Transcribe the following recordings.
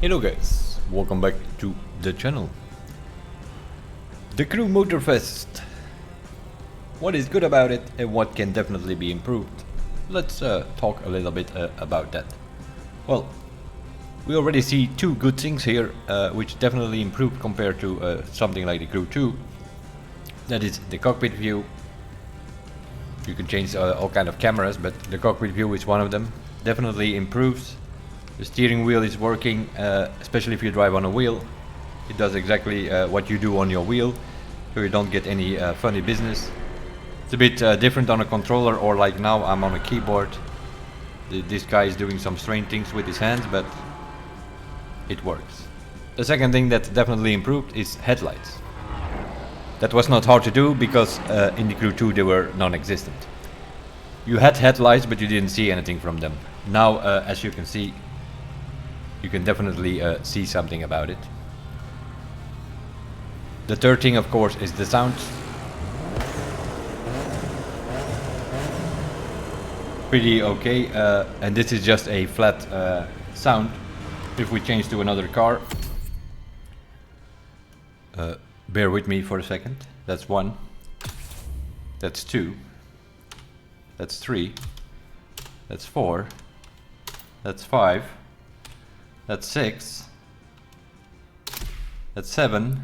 Hello guys, welcome back to the channel. The Crew Motorfest. What is good about it and what can definitely be improved? Let's talk a little bit about that. Well, we already see two good things here which definitely improved compared to something like the Crew 2. That is the cockpit view. You can change all kind of cameras, but the cockpit view is one of them. Definitely improves. The steering wheel is working, especially if you drive on a wheel. It does exactly what you do on your wheel, so you don't get any funny business. It's a bit different on a controller, or like now I'm on a keyboard. This guy is doing some strange things with his hands, but it works. The second thing that definitely improved is headlights. That was not hard to do because in the Crew 2 they were non-existent. You had headlights, but you didn't see anything from them. Now, as you can see, you can definitely see something about it. The third thing, of course, is the sound. Pretty okay, and this is just a flat sound. If we change to another car, bear with me for a second. That's one, that's two, that's three, that's four, that's five, that's six, that's seven,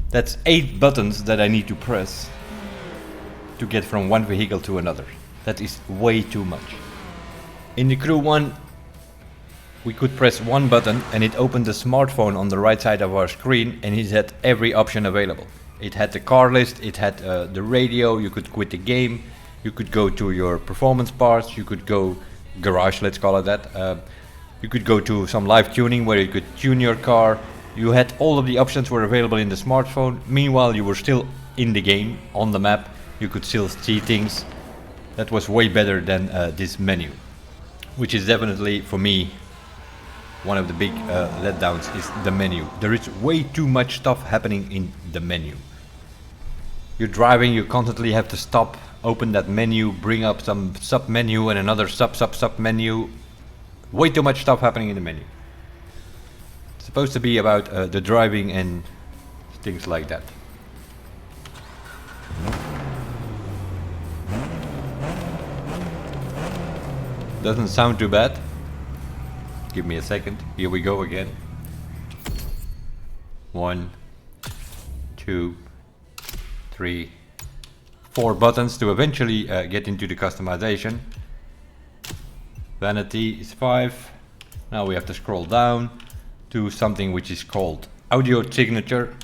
that's 8 buttons that I need to press to get from one vehicle to another. That is way too much. In the Crew 1, we could press one button and it opened the smartphone on the right side of our screen, and it had every option available. It had the car list, it had the radio, you could quit the game, you could go to your performance parts, you could go garage, let's call it that. You could go to some live tuning where you could tune your car. You had all of the options were available in the smartphone. Meanwhile, you were still in the game, on the map. You could still see things. That was way better than this menu, which is definitely, for me, one of the big letdowns is the menu. There is way too much stuff happening in the menu. You're driving, you constantly have to stop, open that menu, bring up some sub menu and another sub menu. Way too much stuff happening in the menu. It's supposed to be about the driving and things like that. Doesn't sound too bad. Give me a second. Here we go again. 1, 2, 3, 4 buttons to eventually get into the customization. Vanity is 5. Now we have to scroll down to something which is called audio signature.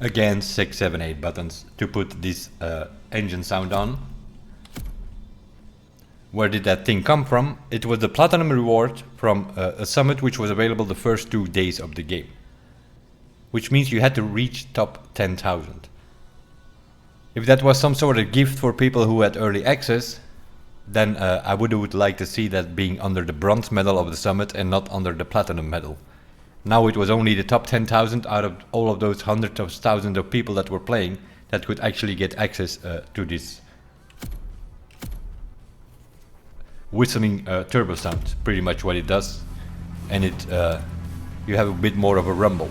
Again, 6, 7, 8 buttons to put this engine sound on. Where did that thing come from? It was the platinum reward from a summit which was available the first 2 days of the game. Which means you had to reach top 10,000. If that was some sort of gift for people who had early access, then I would like to see that being under the bronze medal of the summit and not under the platinum medal. Now it was only the top 10,000 out of all of those hundreds of thousands of people that were playing that could actually get access to this whistling turbo sound, pretty much what it does, and it you have a bit more of a rumble.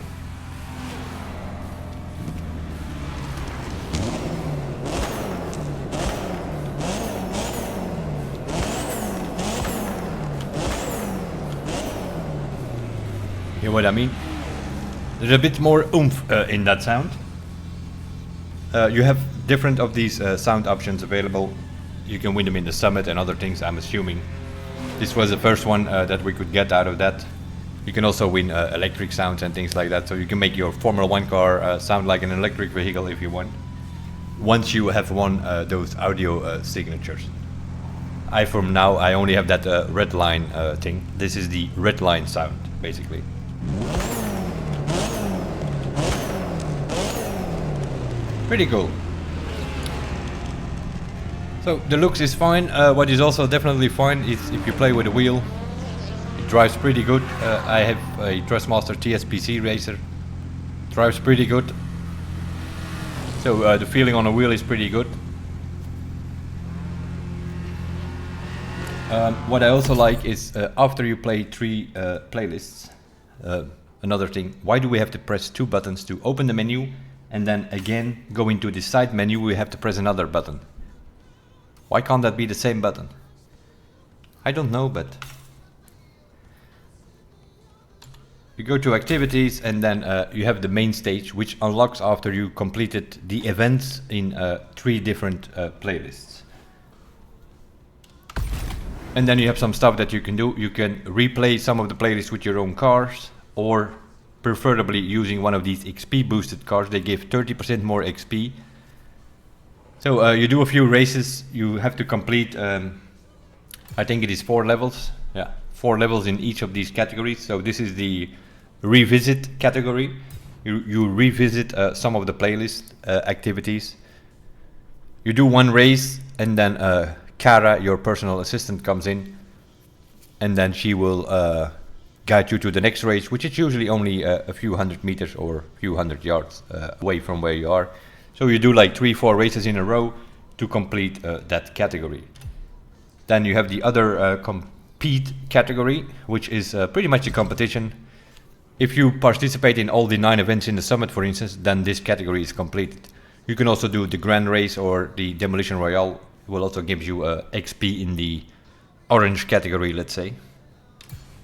You know what I mean? There's a bit more oomph in that sound. You have different of these sound options available. You can win them in the summit and other things, I'm assuming. This was the first one that we could get out of that. You can also win electric sounds and things like that, so you can make your Formula 1 car sound like an electric vehicle if you want. Once you have won those audio signatures. From now I only have that red line thing. This is the red line sound, basically. Pretty cool. So the looks is fine. What is also definitely fine is if you play with a wheel. It drives pretty good. I have a RaceMaster TSPC racer. Drives pretty good. So the feeling on a wheel is pretty good. What I also like is after you play 3 playlists, another thing, why do we have to press 2 buttons to open the menu and then again go into the side menu we have to press another button? Why can't that be the same button? I don't know, but you go to activities and then you have the main stage, which unlocks after you completed the events in 3 different playlists. And then you have some stuff that you can do. You can replay some of the playlists with your own cars, or preferably using one of these XP boosted cars. They give 30% more XP. So you do a few races, you have to complete, I think it is 4 levels. Yeah, 4 levels in each of these categories. So this is the revisit category. You revisit some of the playlist activities. You do 1 race and then Kara, your personal assistant, comes in and then she will guide you to the next race, which is usually only a few hundred meters or a few hundred yards away from where you are. So you do like 3-4 races in a row to complete that category. Then you have the other compete category, which is pretty much a competition. If you participate in all the 9 events in the summit, for instance, then this category is completed. You can also do the Grand Race or the Demolition Royale. It will also give you XP in the orange category, let's say.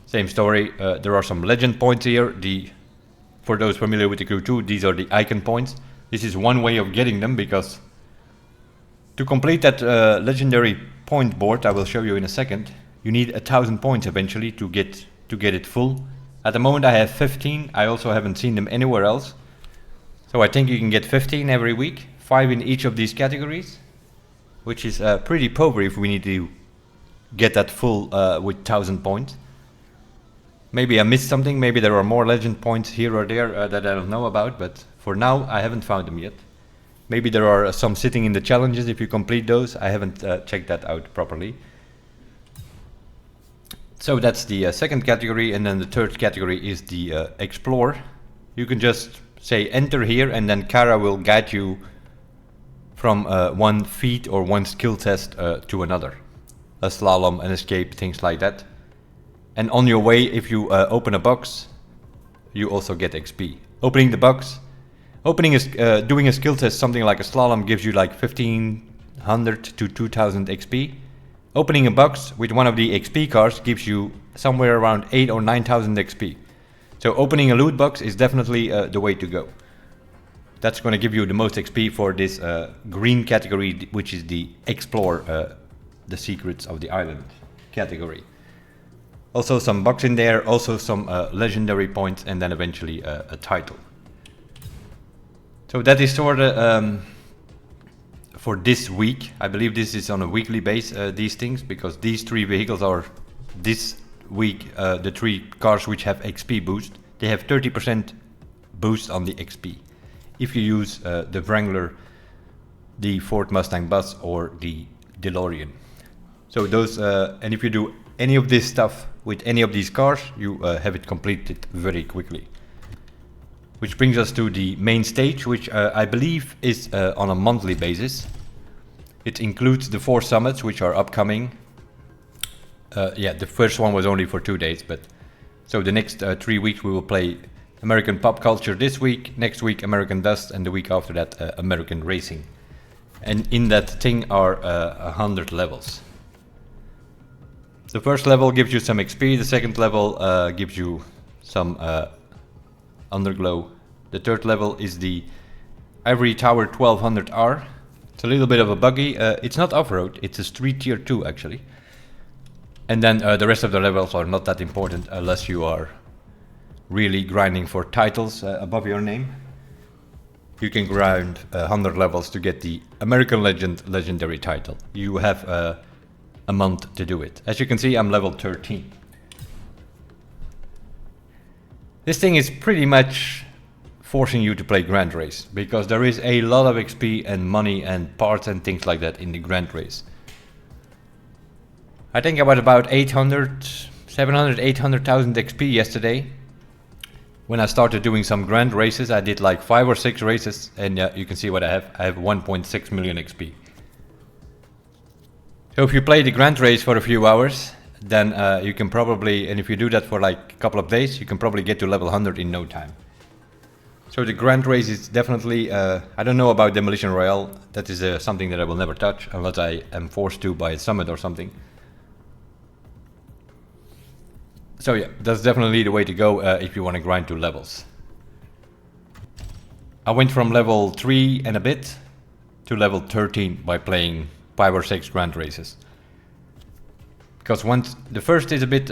Same story, there are some legend points here. For those familiar with the Crew 2, these are the icon points. This is one way of getting them, because to complete that legendary point board, I will show you in a second, you need 1,000 points eventually to get it full. At the moment I have 15, I also haven't seen them anywhere else. So I think you can get 15 every week, 5 in each of these categories, which is pretty poor if we need to get that full with 1,000 points. Maybe I missed something, maybe there are more legend points here or there that I don't know about, but for now I haven't found them yet. Maybe there are some sitting in the challenges if you complete those. I haven't checked that out properly. So that's the second category, and then the third category is the Explore. You can just say enter here and then Kara will guide you from one feat or one skill test to another. A slalom, an escape, things like that. And on your way, if you open a box, you also get XP. Opening the box, doing a skill test, something like a slalom, gives you like 1,500 to 2,000 XP. Opening a box with one of the XP cars gives you somewhere around 8,000 or 9,000 XP. So opening a loot box is definitely the way to go. That's going to give you the most XP for this green category, which is the Explore the Secrets of the Island category. Also some bucks in there, also some legendary points, and then eventually a title. So that is sort of for this week. I believe this is on a weekly basis, these things, because these 3 vehicles are this week the 3 cars which have XP boost. They have 30% boost on the XP. If you use the Wrangler, the Ford Mustang Bus, or the DeLorean. So those, and if you do any of this stuff with any of these cars, you have it completed very quickly. Which brings us to the main stage, which I believe is on a monthly basis. It includes the 4 summits which are upcoming. Yeah, the first one was only for 2 days, but so the next 3 weeks we will play American Pop Culture this week, next week American Dust, and the week after that American Racing. And in that thing are 100 levels. The first level gives you some XP, the second level gives you some underglow. The third level is the Ivory Tower 1200R. It's a little bit of a buggy, it's not off-road, it's a street tier 2 actually. And then the rest of the levels are not that important unless you are really grinding for titles above your name. You can grind 100 levels to get the American Legend legendary title. You have a month to do it. As you can see, I'm level 13. This thing is pretty much forcing you to play Grand Race, because there is a lot of XP and money and parts and things like that in the Grand Race. I think I was about 700, 800,000 XP yesterday. When I started doing some Grand Races, I did like 5 or 6 races, and you can see what I have. I have 1.6 million XP. So if you play the Grand Race for a few hours, then you can probably, and if you do that for like a couple of days, you can probably get to level 100 in no time. So the Grand Race is definitely, I don't know about Demolition Royale, that is something that I will never touch, unless I am forced to by a summit or something. So yeah, that's definitely the way to go if you want to grind to levels. I went from level 3 and a bit to level 13 by playing 5 or 6 Grand Races. Because once, the first is a bit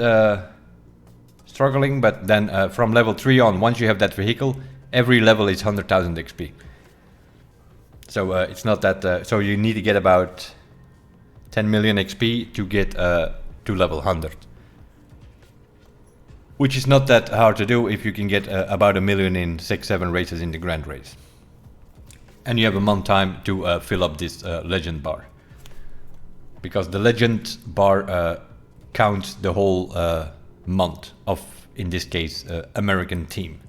struggling, but then from level 3 on, once you have that vehicle, every level is 100,000 XP. So it's not that, so you need to get about 10 million XP to get to level 100. Which is not that hard to do if you can get about 1 million in 6-7 races in the Grand Race. And you have a month time to fill up this legend bar. Because the legend bar counts the whole month of, in this case, American team.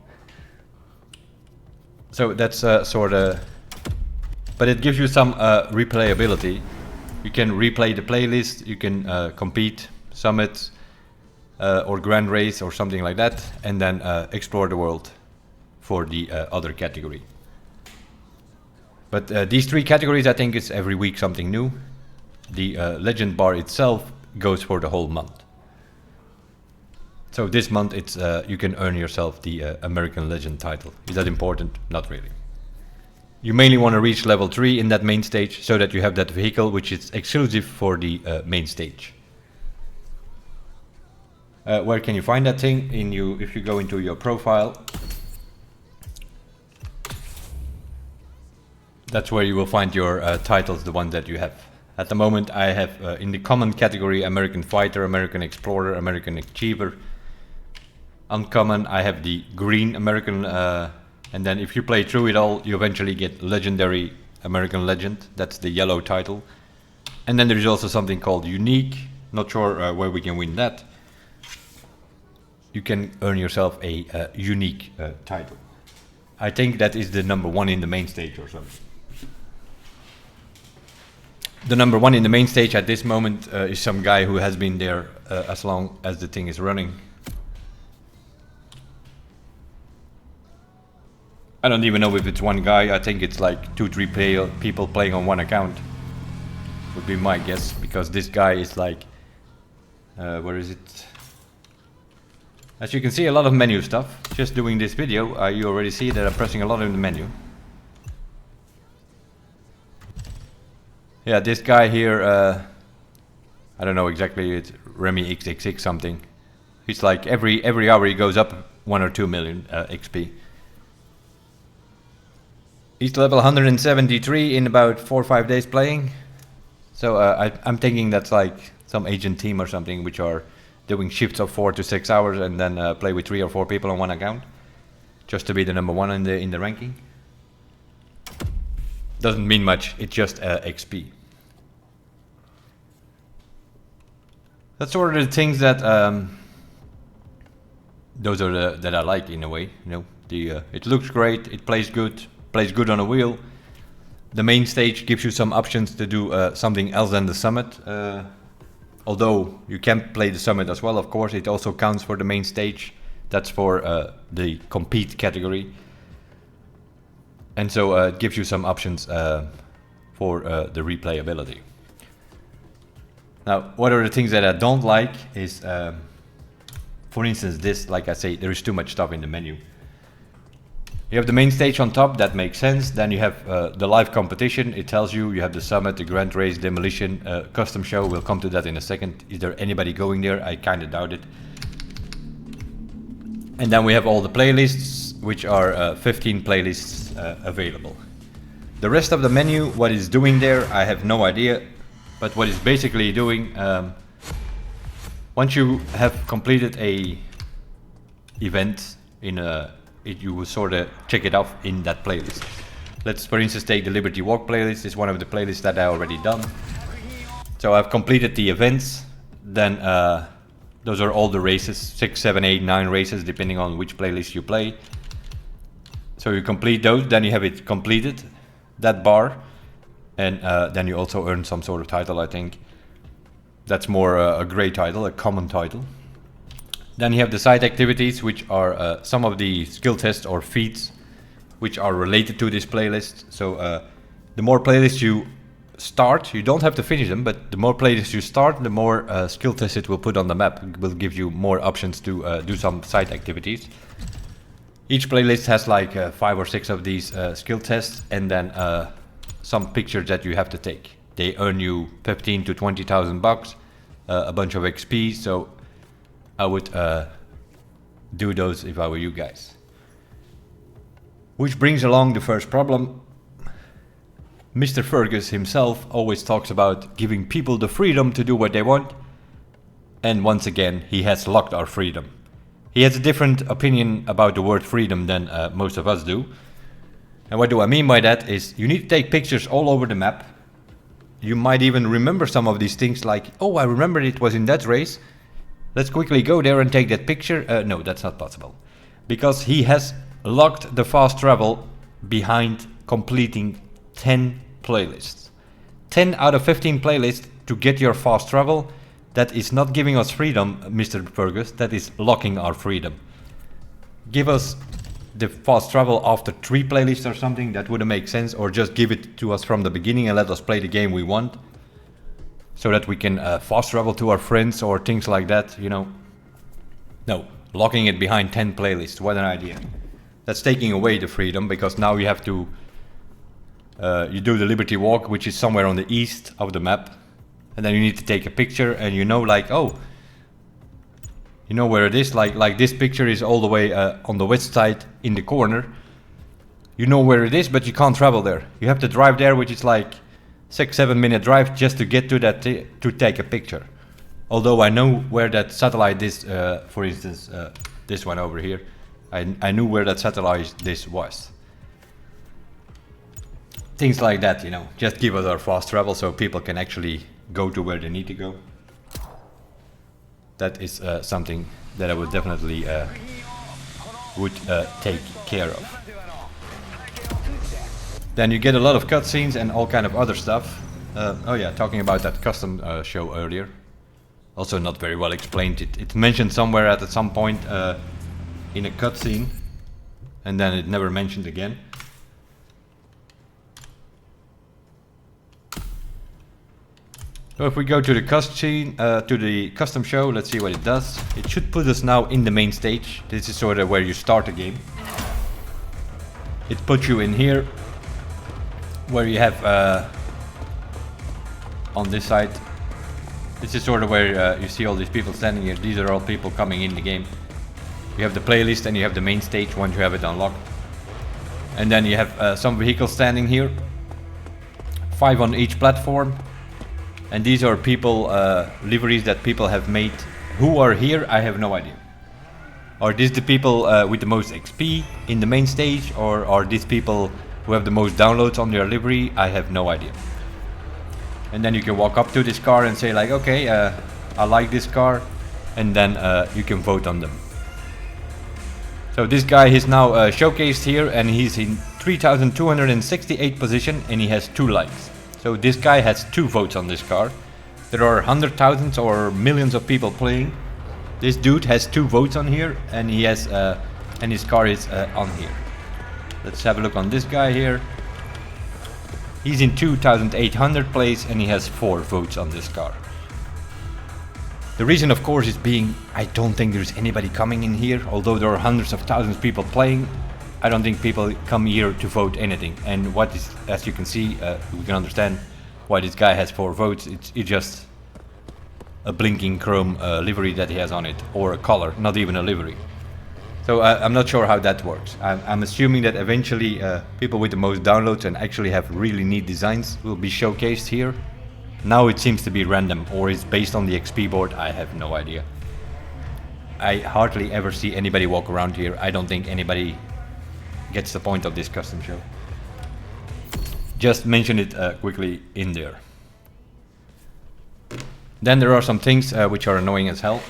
So that's sort of, but it gives you some replayability. You can replay the playlist, you can compete, summits, or Grand Race or something like that, and then explore the world for the other category. But these 3 categories, I think it's every week something new. The legend bar itself goes for the whole month. So this month it's you can earn yourself the American Legend title. Is that important? Not really. You mainly want to reach level 3 in that main stage so that you have that vehicle which is exclusive for the main stage. Where can you find that thing? If you go into your profile, that's where you will find your titles, the one that you have. At the moment I have in the common category American Fighter, American Explorer, American Achiever. Uncommon I have the green American, and then if you play through it all you eventually get Legendary American Legend, that's the yellow title. And then there is also something called Unique, not sure where we can win that. You can earn yourself a unique title. I think that is the number 1 in the main stage or something. The number 1 in the main stage at this moment is some guy who has been there as long as the thing is running. I don't even know if it's one guy, I think it's like 2-3 people playing on one account. Would be my guess, because this guy is like, where is it? As you can see, a lot of menu stuff. Just doing this video, you already see that I'm pressing a lot in the menu. Yeah, this guy here, I don't know exactly, it's Remy XXX something. He's like every hour he goes up 1 or 2 million XP. He's level 173 in about 4 or 5 days playing. So I'm thinking that's like some agent team or something which are doing shifts of 4 to 6 hours and then play with 3 or 4 people on one account, just to be the number 1 in the ranking. Doesn't mean much, it's just XP. That's sort of the things that those are that I like in a way. You know, it looks great, it plays good on a wheel. The main stage gives you some options to do something else than the summit. Although you can play the summit as well, of course, it also counts for the main stage. That's for the compete category. And so it gives you some options for the replayability. Now, what are the things that I don't like is, for instance, this, like I say, there is too much stuff in the menu. You have the main stage on top, that makes sense. Then you have the live competition, it tells you have the summit, the Grand Race, Demolition, custom show, we'll come to that in a second. Is there anybody going there? I kind of doubt it. And then we have all the playlists, which are 15 playlists available. The rest of the menu, what it's doing there, I have no idea. But what it's basically doing, once you have completed a event in a you will sort of check it off in that playlist. Let's for instance take the Liberty Walk playlist. It's one of the playlists that I already done. So I've completed the events, then those are all the races, 6, 7, 8, 9 races depending on which playlist you play. So you complete those, then you have it completed, that bar, and then you also earn some sort of title, I think. That's more a grey title, a common title. Then you have the side activities, which are some of the skill tests or feats which are related to this playlist. So the more playlists you start, you don't have to finish them, but the more playlists you start, the more skill tests it will put on the map. It will give you more options to do some side activities. Each playlist has like 5 or 6 of these skill tests, and then some pictures that you have to take. They earn you 15 to 20,000 bucks, a bunch of XP, so I would do those if I were you guys. Which brings along the first problem. Mr. Fergus himself always talks about giving people the freedom to do what they want, and once again he has locked our freedom. He has a different opinion about the word freedom than most of us do. And what do I mean by that is you need to take pictures all over the map. You might even remember some of these things like, oh, I remember it was in that race. Let's quickly go there and take that picture. No, that's not possible. Because he has locked the fast travel behind completing 10 playlists. 10 out of 15 playlists to get your fast travel. That is not giving us freedom, Mr. Fergus. That is locking our freedom. Give us the fast travel after 3 playlists or something. That wouldn't make sense. Or just give it to us from the beginning and let us play the game we want. So that we can fast travel to our friends or things like that, you know. No, locking it behind 10 playlists. What an idea. That's taking away the freedom, because now you have to... you do the Liberty Walk, which is somewhere on the east of the map. And then you need to take a picture, and you know, like, oh, you know where it is. Like this picture is all the way on the west side in the corner. You know where it is, but you can't travel there. You have to drive there, which is like 6-7 minute drive just to get to that to take a picture. Although I know where that satellite is, for instance, this one over here. I knew where that satellite this was. Things like that, you know. Just give us our fast travel so people can actually go to where they need to go. That is something that I would definitely take care of. Then you get a lot of cutscenes and all kind of other stuff. Oh yeah, talking about that custom show earlier. Also not very well explained. It's mentioned somewhere at some point in a cutscene, and then it never mentioned again. So if we go to the custom show, let's see what it does. It should put us now in the main stage. This is sort of where you start the game. It puts you in here, where you have on this side. This is sort of where you see all these people standing here. These are all people coming in the game. You have the playlist and you have the main stage once you have it unlocked. And then you have some vehicles standing here. 5 on each platform. And these are people, liveries that people have made. Who are here, I have no idea. Are these the people with the most XP in the main stage? Or are these people who have the most downloads on their livery? I have no idea. And then you can walk up to this car and say like, okay, I like this car. And then you can vote on them. So this guy is now showcased here, and he's in 3268 position, and he has 2 likes. So this guy has 2 votes on this car. There are hundred thousands or millions of people playing. This dude has 2 votes on here, and he has and his car is on here. Let's have a look on this guy here. He's in 2800 place, and he has 4 votes on this car. The reason, of course, is being I don't think there's anybody coming in here. Although there are hundreds of thousands of people playing, I don't think people come here to vote anything. And what is, as you can see, we can understand why this guy has 4 votes. It's just a blinking chrome livery that he has on it, or a color, not even a livery. So I'm not sure how that works. I'm assuming that eventually people with the most downloads and actually have really neat designs will be showcased here. Now it seems to be random, or it's based on the XP board. I have no idea. I hardly ever see anybody walk around here. I don't think anybody gets the point of this custom show. Just mention it quickly in there. Then there are some things which are annoying as hell.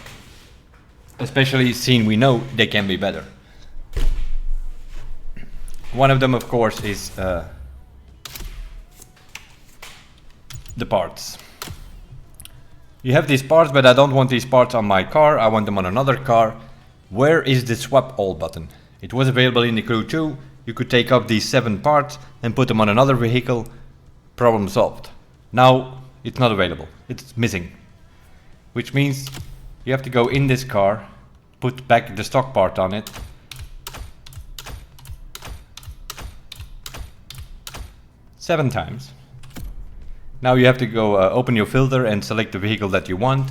Especially seeing we know they can be better. One of them, of course, is the parts. You have these parts, but I don't want these parts on my car, I want them on another car. Where is the swap all button? It was available in the Crew 2. You could take up these 7 parts and put them on another vehicle. Problem solved. Now it's not available. It's missing. Which means you have to go in this car, put back the stock part on it. Seven times. Now you have to go open your filter and select the vehicle that you want.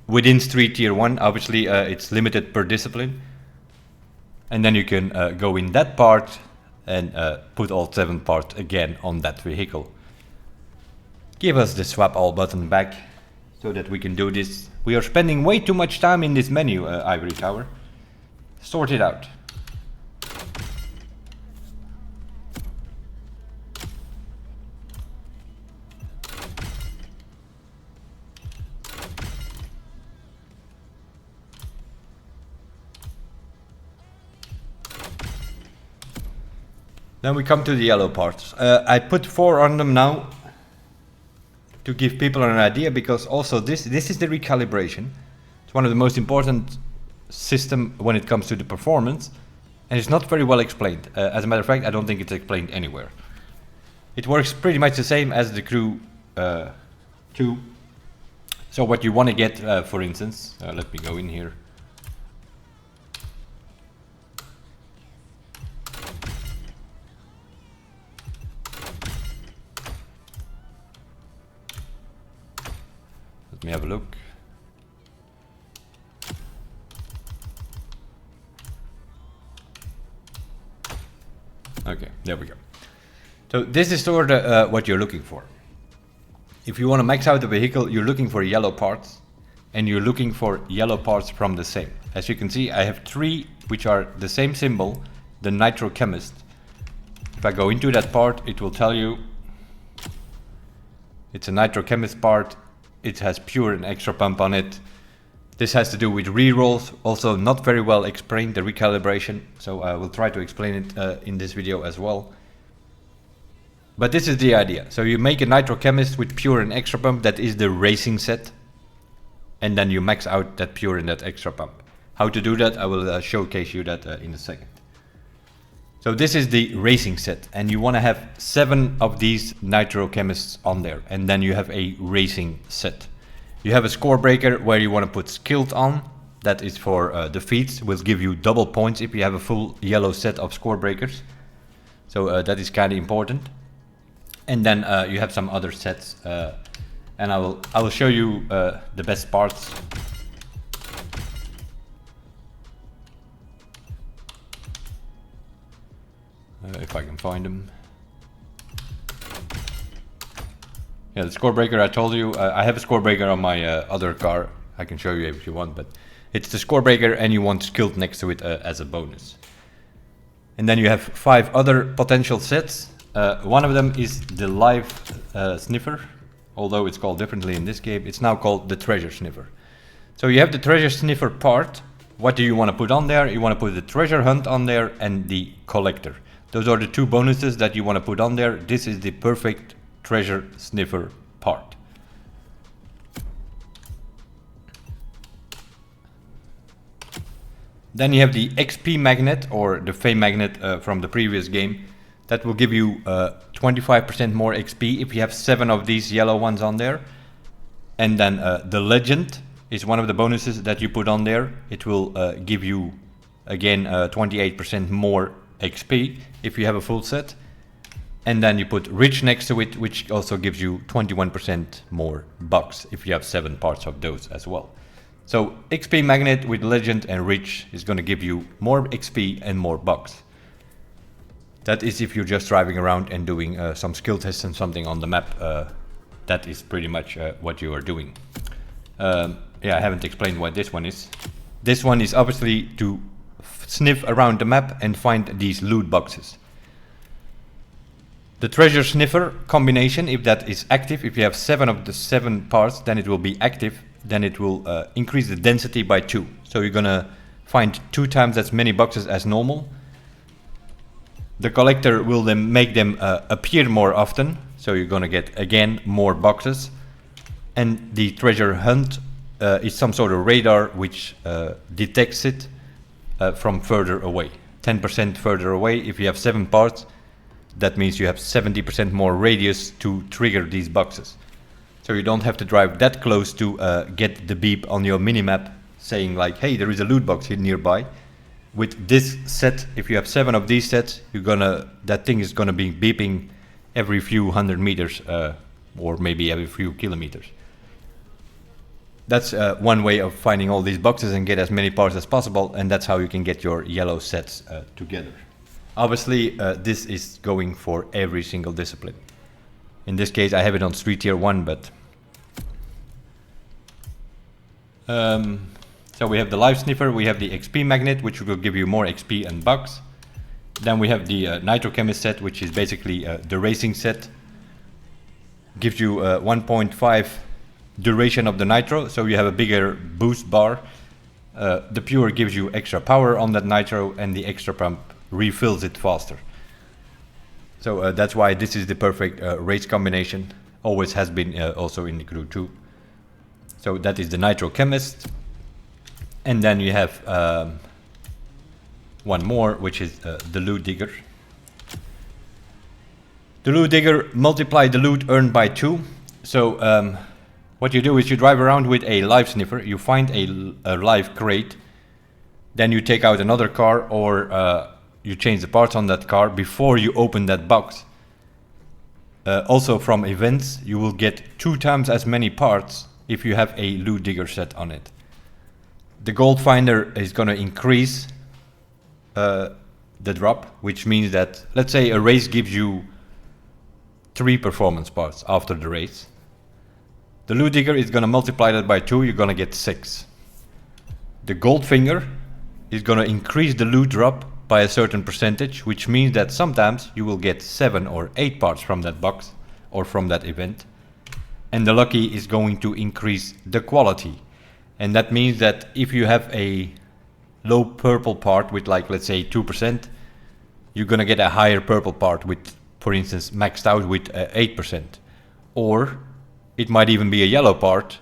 Within Street Tier 1, obviously it's limited per discipline. And then you can go in that part and put all 7 parts again on that vehicle. Give us the swap all button back so that we can do this. We are spending way too much time in this menu, Ivory Tower. Sort it out. Then we come to the yellow parts. I put 4 on them now to give people an idea, because also this is the recalibration. It's one of the most important system when it comes to the performance, and it's not very well explained. As a matter of fact, I don't think it's explained anywhere. It works pretty much the same as the Crew 2. So what you want to get, for instance, let me go in here. Let me have a look. Okay, there we go. So this is sort of what you're looking for. If you want to max out the vehicle, you're looking for yellow parts, and you're looking for yellow parts from the same. As you can see, I have 3 which are the same symbol, the Nitro Chemist. If I go into that part, it will tell you it's a Nitro Chemist part. It has pure and extra pump on it. This has to do with re-rolls, also not very well explained, the recalibration, so I will try to explain it in this video as well. But this is the idea. So you make a Nitro Chemist with pure and extra pump, that is the racing set, and then you max out that pure and that extra pump. How to do that, I will showcase you that in a second. So this is the racing set, and you want to have 7 of these Nitro Chemists on there, and then you have a racing set. You have a score breaker where you want to put skilled on. That is for defeats, will give you double points if you have a full yellow set of score breakers. So that is kind of important. And then you have some other sets, and I will show you the best parts. If I can find them. Yeah, the score breaker I told you. I have a score breaker on my other car. I can show you if you want, but it's the score breaker, and you want skilled next to it as a bonus. And then you have 5 other potential sets. One of them is the live sniffer, although it's called differently in this game. It's now called the treasure sniffer. So you have the treasure sniffer part. What do you want to put on there? You want to put the treasure hunt on there and the collector. Those are the 2 bonuses that you want to put on there. This is the perfect treasure sniffer part. Then you have the XP magnet, or the fame magnet from the previous game. That will give you 25% more XP if you have 7 of these yellow ones on there. And then the legend is one of the bonuses that you put on there. It will give you again 28% more XP if you have a full set. And then you put rich next to it, which also gives you 21% more bucks if you have 7 parts of those as well. So XP magnet with legend and rich is going to give you more XP and more bucks. That is if you're just driving around and doing some skill tests and something on the map. That is pretty much what you are doing. Yeah, I haven't explained what this one is. This one is obviously to sniff around the map and find these loot boxes. The treasure sniffer combination, if that is active, if you have 7 of the 7 parts, then it will be active. Then it will increase the density by 2. So you're gonna find 2 times as many boxes as normal. The collector will then make them appear more often. So you're gonna get again more boxes. And the treasure hunt is some sort of radar which detects it from further away. 10% further away. If you have 7 parts, that means you have 70% more radius to trigger these boxes. So you don't have to drive that close to get the beep on your minimap saying like, hey, there is a loot box here nearby. With this set, if you have 7 of these sets, that thing is gonna be beeping every few 100 meters or maybe every few kilometers. That's one way of finding all these boxes and get as many parts as possible, and that's how you can get your yellow sets together. Obviously, this is going for every single discipline. In this case, I have it on Street Tier 1, but... so we have the Life Sniffer, we have the XP Magnet, which will give you more XP and bucks. Then we have the Nitro Chemist set, which is basically the racing set. Gives you 1.5 duration of the nitro, so you have a bigger boost bar. The Pure gives you extra power on that nitro, and the Extra Pump refills it faster. So that's why this is the perfect race combination. Always has been also in the Crew 2. So that is the Nitro Chemist. And then you have one more, which is the Loot Digger. The Loot Digger multiply the loot earned by 2. So what you do is you drive around with a Life Sniffer, you find a live crate, then you take out another car, or you change the parts on that car before you open that box. Also from events, you will get 2 times as many parts if you have a Loot Digger set on it. The Gold Finder is going to increase the drop, which means that, let's say a race gives you 3 performance parts after the race. The Loot Digger is going to multiply that by 2, you're going to get 6. The Gold Finger is going to increase the loot drop by a certain percentage, which means that sometimes you will get 7 or 8 parts from that box or from that event. And the Lucky is going to increase the quality. And that means that if you have a low purple part with, like, let's say 2%, you're going to get a higher purple part with, for instance, maxed out with 8%. Or it might even be a yellow part.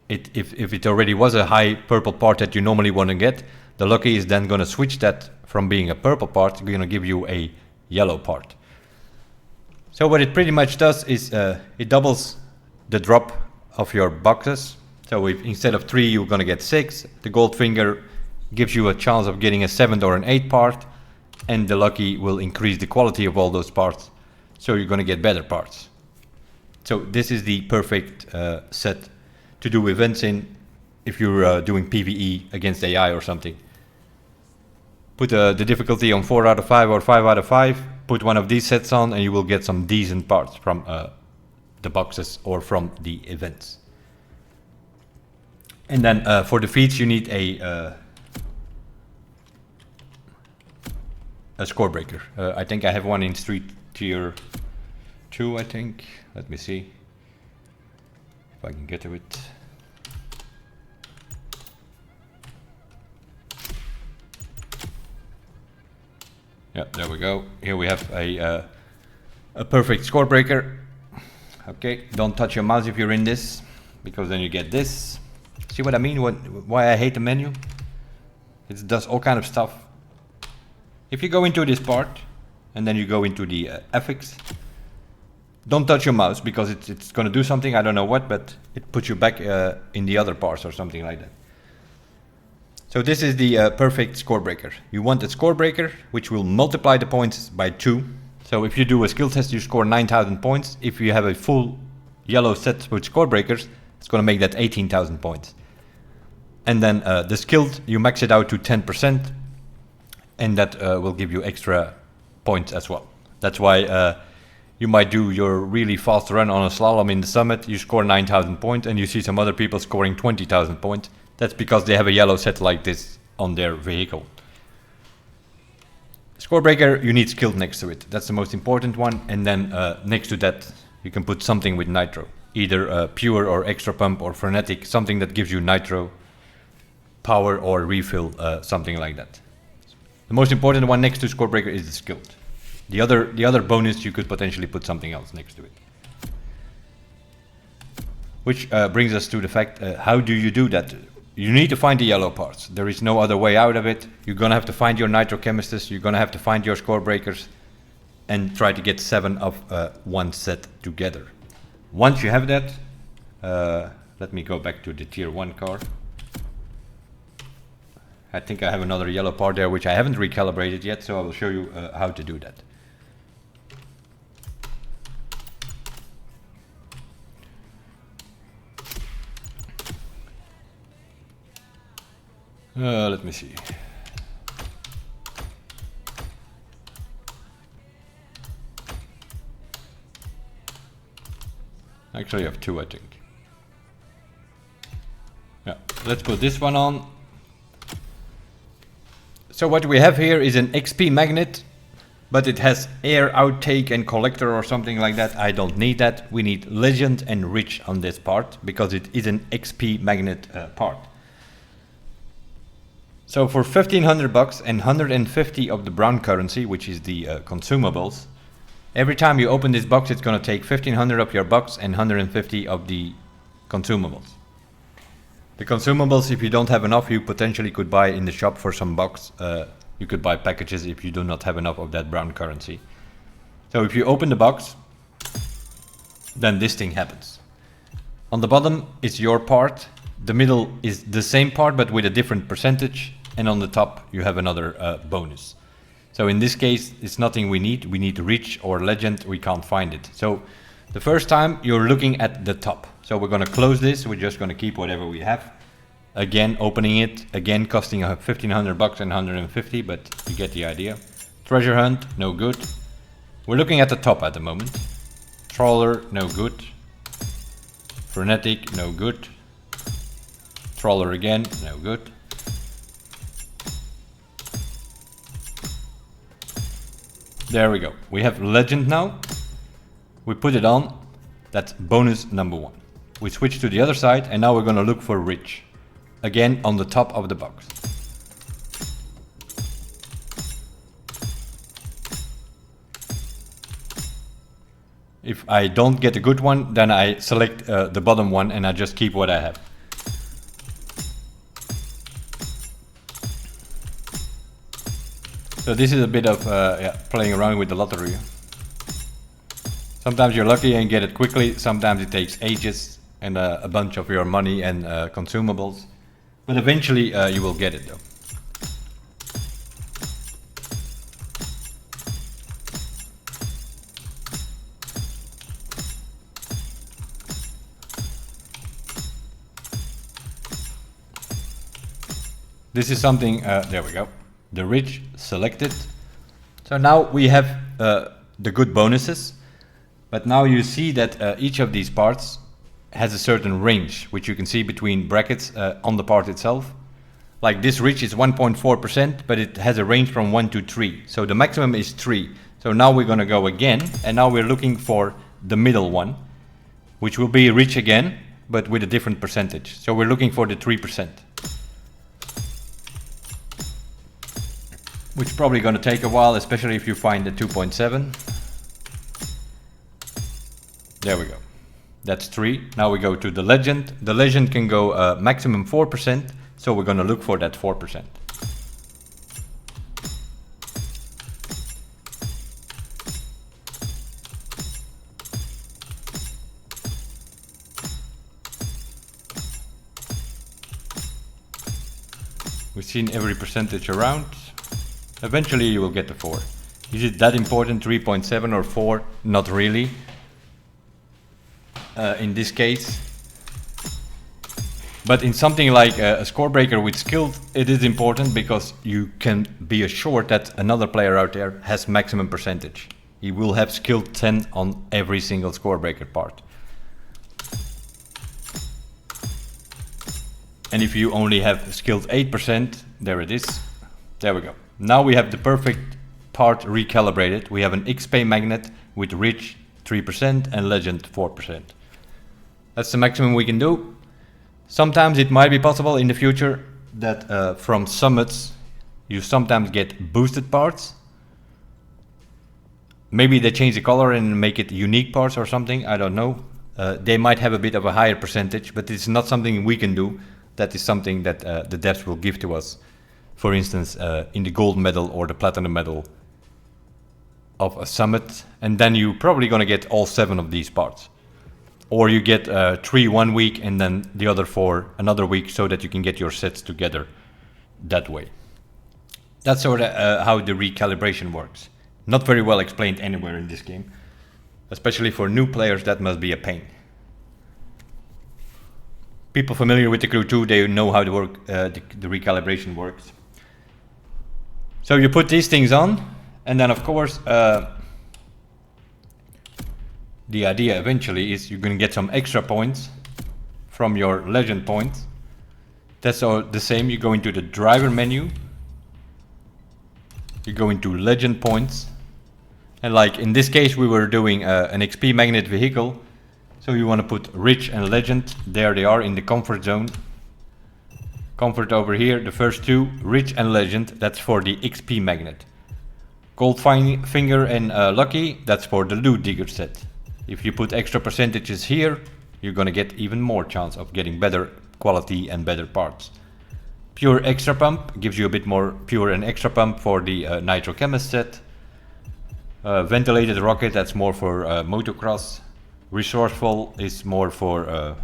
If it already was a high purple part that you normally want to get, the Lucky is then going to switch that from being a purple part, going to give you a yellow part. So what it pretty much does is it doubles the drop of your boxes. So if instead of 3 you're going to get 6, the Gold Finger gives you a chance of getting a 7th or an 8th part, and the Lucky will increase the quality of all those parts, so you're going to get better parts. So this is the perfect set to do events in if you're doing PvE against AI or something. Put the difficulty on 4 out of 5 or 5 out of 5, put one of these sets on, and you will get some decent parts from the boxes or from the events. And then for defeats you need a score breaker. I think I have one in Street Tier 2, I think. Let me see if I can get to it. Yeah, there we go. Here we have a perfect score breaker. Okay, don't touch your mouse if you're in this, because then you get this. See what I mean? Why I hate the menu? It does all kind of stuff. If you go into this part, and then you go into the FX, don't touch your mouse, because it's going to do something, I don't know what, but it puts you back in the other parts or something like that. So this is the perfect score breaker. You want a score breaker which will multiply the points by 2. So if you do a skill test, you score 9,000 points. If you have a full yellow set with score breakers, it's going to make that 18,000 points. And then the skilled, you max it out to 10%, and that will give you extra points as well. That's why you might do your really fast run on a slalom in the summit, you score 9,000 points, and you see some other people scoring 20,000 points. That's because they have a yellow set like this on their vehicle. Score breaker, you need skilled next to it. That's the most important one. And then next to that, you can put something with nitro. Either pure or extra pump or frenetic, something that gives you nitro, power or refill, something like that. The most important one next to score breaker is the skilled. The other bonus, you could potentially put something else next to it. Which brings us to the fact, how do you do that? You need to find the yellow parts. There is no other way out of it. You're gonna have to find your nitrochemists, you're gonna have to find your score breakers, and try to get 7 of one set together. Once you have that, let me go back to the tier 1 car. I think I have another yellow part there which I haven't recalibrated yet, so I will show you how to do that. Let me see. Actually I have 2, I think. Yeah, let's put this one on. So what we have here is an XP magnet, but it has air outtake and collector or something like that. I don't need that. We need legend and rich on this part because it is an XP magnet part. So for 1500 bucks and 150 of the brown currency, which is the consumables, every time you open this box, it's going to take 1500 of your bucks and 150 of the consumables. The consumables, if you don't have enough, you potentially could buy in the shop for some bucks. You could buy packages if you do not have enough of that brown currency. So if you open the box, then this thing happens. On the bottom is your part. The middle is the same part but with a different percentage. And on the top you have another bonus. So in this case, it's nothing we need. We need Reach or Legend. We can't find it. So the first time you're looking at the top. So we're going to close this. We're just going to keep whatever we have. Again, opening it. Again, costing 1500 bucks and 150, but you get the idea. Treasure Hunt, no good. We're looking at the top at the moment. Trawler, no good. Frenetic, no good. Trawler again, no good. There we go. We have Legend now. We put it on. That's bonus number 1. We switch to the other side and now we're going to look for Rich. Again on the top of the box. If I don't get a good one, then I select the bottom one and I just keep what I have. So this is a bit of playing around with the lottery. Sometimes you're lucky and get it quickly, sometimes it takes ages and a bunch of your money and consumables. But eventually you will get it though. This is something, there we go. The Rich selected. So now we have the good bonuses. But now you see that each of these parts has a certain range, which you can see between brackets on the part itself. Like this Rich is 1.4%, but it has a range from 1 to 3. So the maximum is 3. So now we're going to go again, and now we're looking for the middle one, which will be Rich again, but with a different percentage. So we're looking for the 3%. Which is probably going to take a while, especially if you find the 2.7. There we go. That's 3. Now we go to the Legend. The Legend can go maximum 4%, so we're going to look for that 4%. We've seen every percentage around. Eventually you will get the 4. Is it that important, 3.7 or 4? Not really. In this case. But in something like a score breaker with skilled, it is important because you can be assured that another player out there has maximum percentage. He will have skilled 10 on every single score breaker part. And if you only have skilled 8%, there it is. There we go. Now we have the perfect part recalibrated. We have an XP magnet with Rich 3% and Legend 4%. That's the maximum we can do. Sometimes it might be possible in the future that from summits you sometimes get boosted parts. Maybe they change the color and make it unique parts or something, I don't know. they might have a bit of a higher percentage, but it's not something we can do. That is something that the devs will give to us. For instance, in the gold medal or the platinum medal of a summit, and then you're probably gonna get all 7 of these parts. Or you get 3 one week and then the other 4 another week, so that you can get your sets together that way. That's sort of how the recalibration works. Not very well explained anywhere in this game. Especially for new players, that must be a pain. People familiar with the Crew 2, they know how the recalibration works. So you put these things on, and then of course the idea eventually is you're going to get some extra points from your legend points. That's all the same. You go into the driver menu, you go into legend points, and like in this case we were doing an XP magnet vehicle, so you want to put rich and legend. There they are in the comfort zone. Comfort over here, the first 2, rich and legend, that's for the XP magnet. Gold finger and lucky, that's for the loot digger set. If you put extra percentages here, you're gonna get even more chance of getting better quality and better parts. Pure extra pump gives you a bit more pure and extra pump for the nitro chemist set. Ventilated rocket, that's more for motocross. Resourceful is more for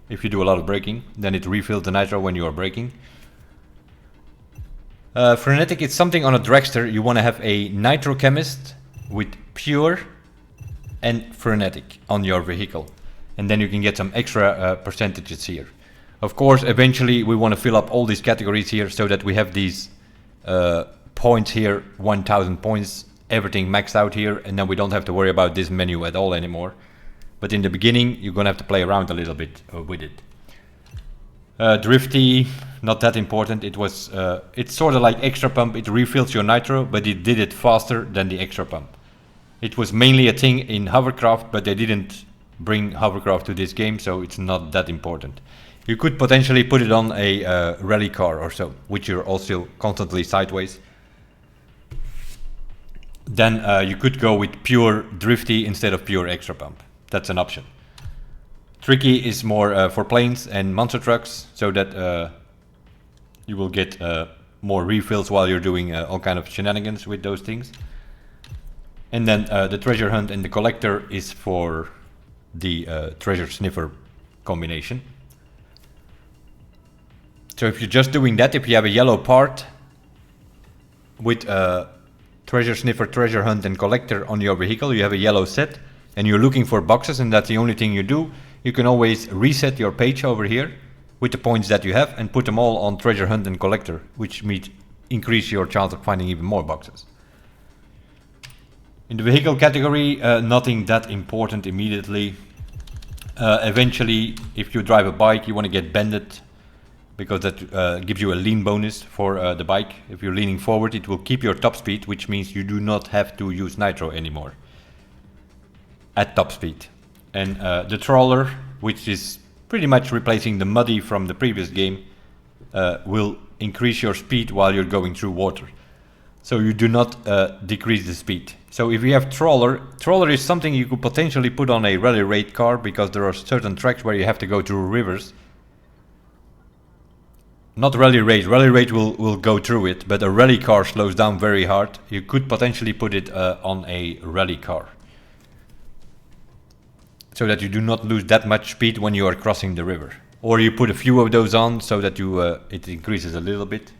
if you do a lot of braking, then it refills the nitro when you are braking. Frenetic, it's something on a dragster. You want to have a nitro chemist with pure and frenetic on your vehicle, and then you can get some extra percentages here. Of course, eventually we want to fill up all these categories here so that we have these points here, 1000 points, everything maxed out here, and then we don't have to worry about this menu at all anymore. But in the beginning you're gonna have to play around a little bit with it. Drifty, not that important. It was it's sort of like extra pump. It refills your nitro, but it did it faster than the extra pump. It was mainly a thing in hovercraft, but they didn't bring hovercraft to this game, so it's not that important. You could potentially put it on a rally car or so, which you're also constantly sideways. Then you could go with pure drifty instead of pure extra pump. That's an option. Tricky is more for planes and monster trucks, so that you will get more refills while you're doing all kind of shenanigans with those things. And then the treasure hunt and the collector is for the treasure sniffer combination. So if you're just doing that, if you have a yellow part with treasure sniffer, treasure hunt and collector on your vehicle, you have a yellow set and you're looking for boxes and that's the only thing you do, you can always reset your page over here with the points that you have and put them all on treasure hunt and collector, which means increase your chance of finding even more boxes. In the vehicle category, nothing that important immediately. Eventually, if you drive a bike, you want to get bended, because that gives you a lean bonus for the bike. If you're leaning forward, it will keep your top speed, which means you do not have to use nitro anymore at top speed. And the trawler, which is pretty much replacing the muddy from the previous game, will increase your speed while you're going through water. So you do not decrease the speed. So if you have trawler is something you could potentially put on a rally raid car, because there are certain tracks where you have to go through rivers. Not rally raid will go through it, but a rally car slows down very hard. You could potentially put it on a rally car, so that you do not lose that much speed when you are crossing the river. Or you put a few of those on so that you it increases a little bit.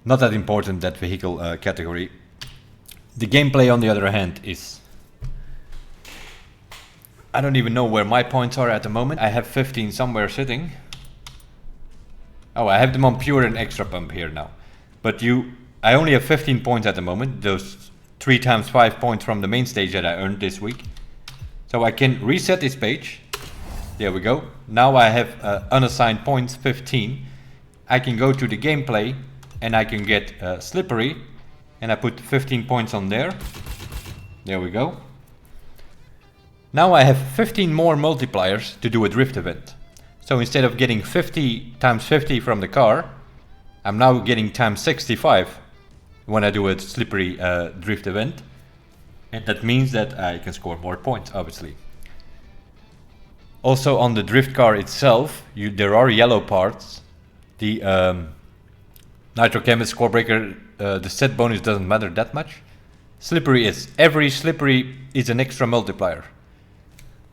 Not that important, that vehicle category. The gameplay, on the other hand, is... I don't even know where my points are at the moment. I have 15 somewhere sitting. Oh, I have them on pure and extra pump here now. But I only have 15 points at the moment. Those 3 times 5 points from the main stage that I earned this week. So I can reset this page. There we go. Now I have unassigned points, 15. I can go to the gameplay and I can get slippery. And I put 15 points on there. There we go. Now I have 15 more multipliers to do a drift event. So instead of getting 50 times 50 from the car, I'm now getting times 65 when I do a slippery drift event. And that means that I can score more points, obviously. Also on the drift car itself, there are yellow parts. The Nitro Chemist Score Breaker, the set bonus doesn't matter that much. Slippery is. Every slippery is an extra multiplier.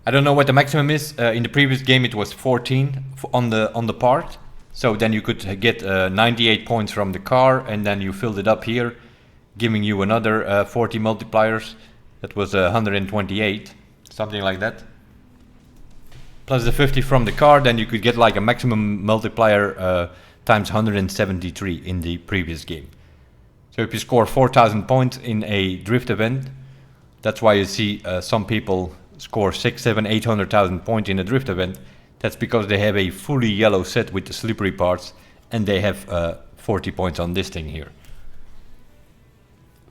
I don't know what the maximum is. In the previous game it was 14 on the part. So then you could get 98 points from the car, and then you filled it up here, giving you another 40 multipliers. That was 128, something like that. Plus the 50 from the car, then you could get like a maximum multiplier times 173 in the previous game. So if you score 4,000 points in a drift event, that's why you see some people score 6, 7, 800,000 points in a drift event. That's because they have a fully yellow set with the slippery parts, and they have 40 points on this thing here.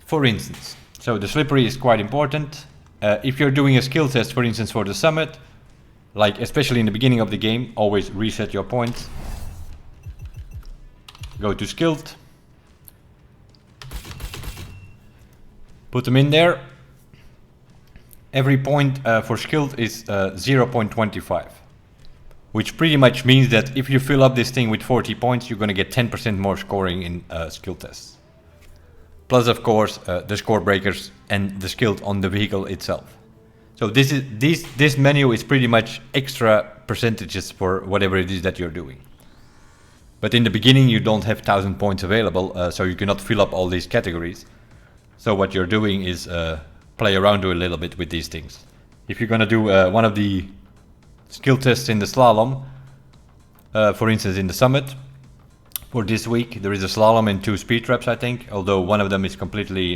For instance, so the slippery is quite important. If you're doing a skill test, for instance, for the summit, like especially in the beginning of the game, always reset your points. Go to skilled. Put them in there. Every point for skilled is 0.25. Which pretty much means that if you fill up this thing with 40 points, you're going to get 10% more scoring in skill tests. Plus, of course, the score breakers and the skilled on the vehicle itself. So this menu is pretty much extra percentages for whatever it is that you're doing. But in the beginning, you don't have 1,000 points available, so you cannot fill up all these categories. So what you're doing is play around a little bit with these things. If you're going to do one of the skill tests in the slalom, for instance in the summit, for this week there is a slalom and 2 speed traps, I think, although one of them is completely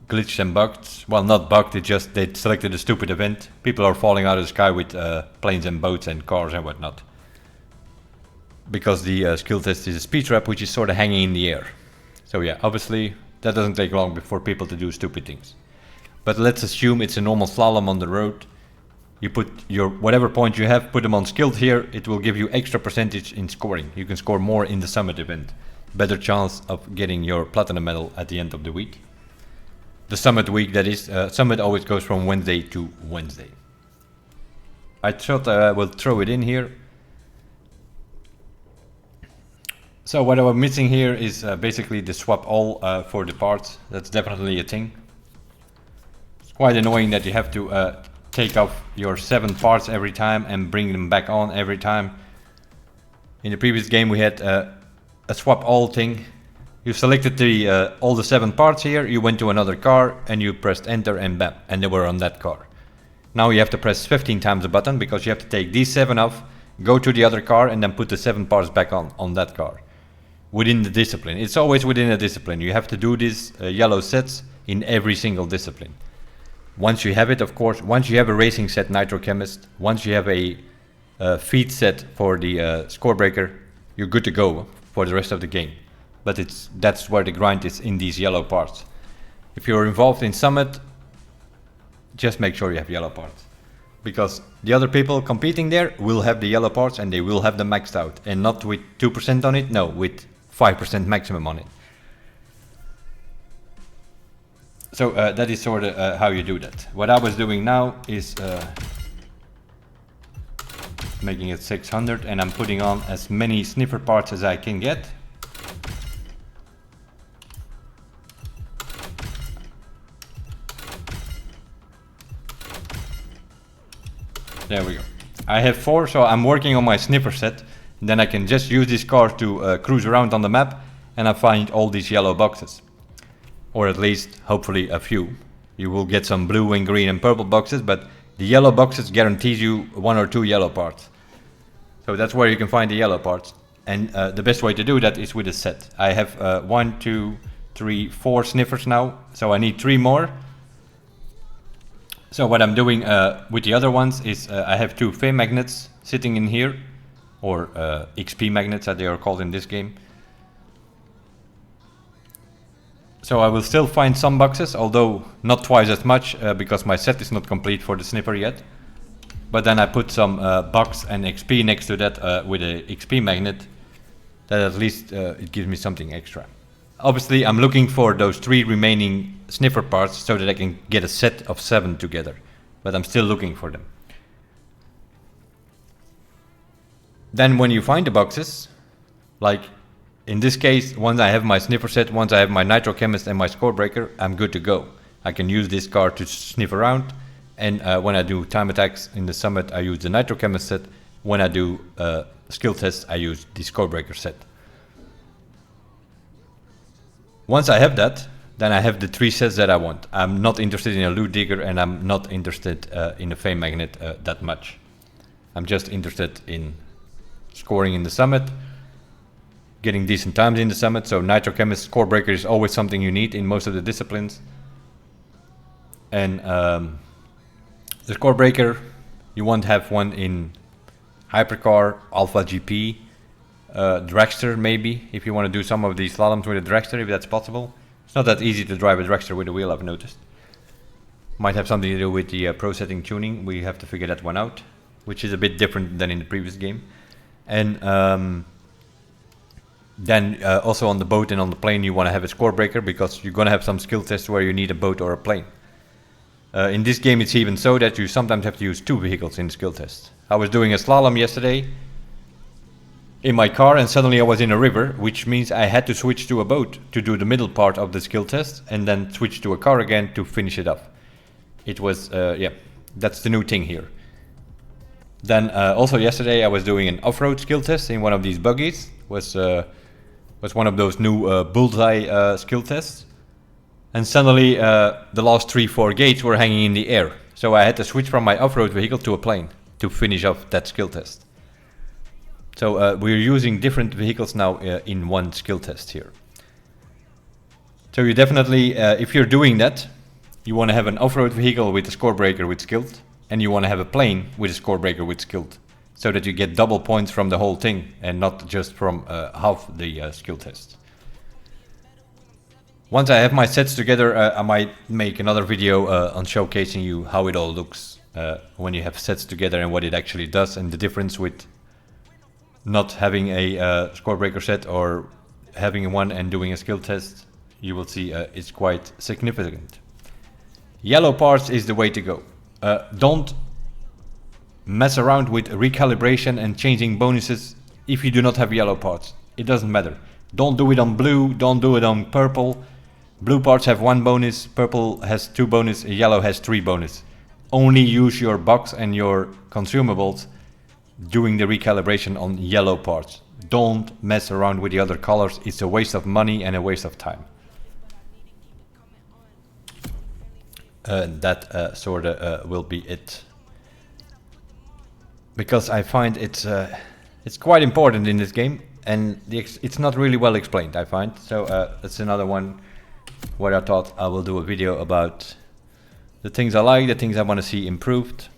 glitched and bugged. Well, not bugged, it just they selected a stupid event. People are falling out of the sky with planes and boats and cars and whatnot. Because the skill test is a speed trap which is sort of hanging in the air. So yeah, obviously that doesn't take long for people to do stupid things. But let's assume it's a normal slalom on the road. You put your whatever point you have, put them on skilled here, it will give you extra percentage in scoring. You can score more in the summit event. Better chance of getting your platinum medal at the end of the week. The summit week, that is, summit always goes from Wednesday to Wednesday. I thought I will throw it in here. So what I'm missing here is basically the swap all for the parts. That's definitely a thing. It's quite annoying that you have to take off your 7 parts every time and bring them back on every time. In the previous game we had a swap all thing. You selected all the 7 parts here, you went to another car and you pressed enter and bam, and they were on that car. Now you have to press 15 times the button because you have to take these 7 off, go to the other car and then put the 7 parts back on that car. Within the discipline. It's always within a discipline. You have to do these yellow sets in every single discipline. Once you have it, of course, once you have a racing set Nitro Chemist, once you have a feed set for the score breaker, you're good to go for the rest of the game. But that's where the grind is, in these yellow parts. If you're involved in Summit, just make sure you have yellow parts. Because the other people competing there will have the yellow parts and they will have them maxed out. And not with 2% on it, no, with 5% maximum on it. So that is sort of how you do that. What I was doing now is making it 600 and I'm putting on as many sniffer parts as I can get. There we go. I have 4, so I'm working on my sniffer set. Then I can just use this car to cruise around on the map and I find all these yellow boxes. Or at least, hopefully, a few. You will get some blue and green and purple boxes, but the yellow boxes guarantees you 1 or 2 yellow parts. So that's where you can find the yellow parts. And the best way to do that is with a set. I have 1, 2, 3, 4 sniffers now, so I need 3 more. So what I'm doing with the other ones is I have 2 fame magnets sitting in here, or XP magnets as they are called in this game. So I will still find some boxes, although not twice as much because my set is not complete for the sniffer yet. But then I put some box and XP next to that with a XP magnet, that at least it gives me something extra. Obviously I'm looking for those 3 remaining sniffer parts so that I can get a set of 7 together, but I'm still looking for them. Then when you find the boxes, like in this case, once I have my sniffer set, once I have my nitro chemist and my score breaker, I'm good to go. I can use this car to sniff around, and when I do time attacks in the summit, I use the nitro chemist set. When I do skill tests, I use the score breaker set. Once I have that, then I have the 3 sets that I want. I'm not interested in a loot digger, and I'm not interested in a fame magnet that much. I'm just interested in scoring in the summit, getting decent times in the summit. So nitro chemist score breaker is always something you need in most of the disciplines. And the score breaker, you want to have one in hypercar, alpha GP, dragster maybe, if you want to do some of these slaloms with a dragster, if that's possible. It's not that easy to drive a dragster with a wheel, I've noticed. Might have something to do with the pro setting tuning. We have to figure that one out, which is a bit different than in the previous game. And then also on the boat and on the plane, you want to have a score breaker, because you're going to have some skill tests where you need a boat or a plane. In this game, it's even so that you sometimes have to use 2 vehicles in the skill test. I was doing a slalom yesterday in my car, and suddenly I was in a river, which means I had to switch to a boat to do the middle part of the skill test, and then switch to a car again to finish it off. It was, yeah, that's the new thing here. Then also yesterday I was doing an off-road skill test in one of these buggies. Was one of those new bullseye skill tests. And suddenly the last 3-4 gates were hanging in the air. So I had to switch from my off-road vehicle to a plane to finish off that skill test. So we're using different vehicles now in one skill test here. So you definitely, if you're doing that, you want to have an off-road vehicle with a score breaker with skilled, and you want to have a plane with a score breaker with skilled, so that you get double points from the whole thing and not just from half the skill test. Once I have my sets together, I might make another video on showcasing you how it all looks when you have sets together and what it actually does, and the difference with not having a score breaker set or having one and doing a skill test. You will see it's quite significant. Yellow parts is the way to go. Don't mess around with recalibration and changing bonuses if you do not have yellow parts. It doesn't matter. Don't do it on blue, don't do it on purple. Blue parts have 1 bonus, purple has 2 bonus, yellow has 3 bonus. Only use your box and your consumables doing the recalibration on yellow parts. Don't mess around with the other colors. It's a waste of money and a waste of time. That sort of will be it. Because I find it's quite important in this game, and it's not really well explained, I find. So that's another one where I thought I will do a video about the things I like, the things I want to see improved.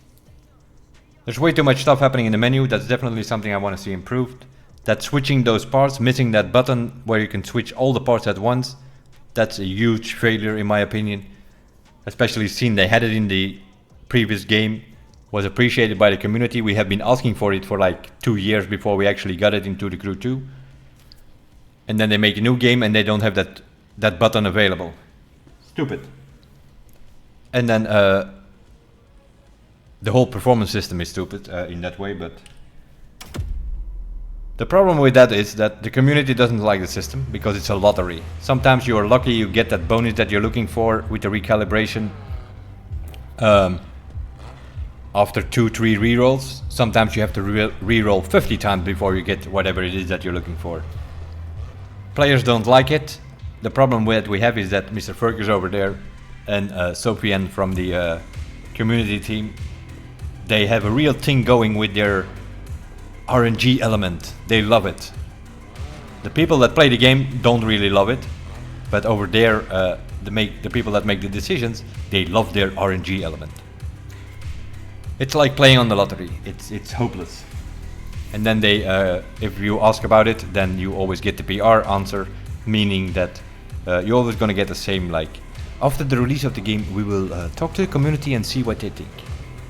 There's way too much stuff happening in the menu. That's definitely something I want to see improved. That switching those parts, missing that button where you can switch all the parts at once, that's a huge failure in my opinion. Especially since they had it in the previous game, was appreciated by the community. We have been asking for it for like 2 years before we actually got it into the Crew 2. And then they make a new game and they don't have that button available. Stupid. And then the whole performance system is stupid in that way, but the problem with that is that the community doesn't like the system because it's a lottery. Sometimes you are lucky, you get that bonus that you're looking for with the recalibration after 2-3 rerolls. Sometimes you have to reroll 50 times before you get whatever it is that you're looking for. Players don't like it. The problem that we have is that Mr. Fergus over there and Sofian from the community team, they have a real thing going with their RNG element. They love it. The people that play the game don't really love it, but over there the people that make the decisions, they love their RNG element. It's like playing on the lottery. It's hopeless. And then they if you ask about it, then you always get the PR answer, meaning that you're always gonna get the same, like, after the release of the game we will talk to the community and see what they think.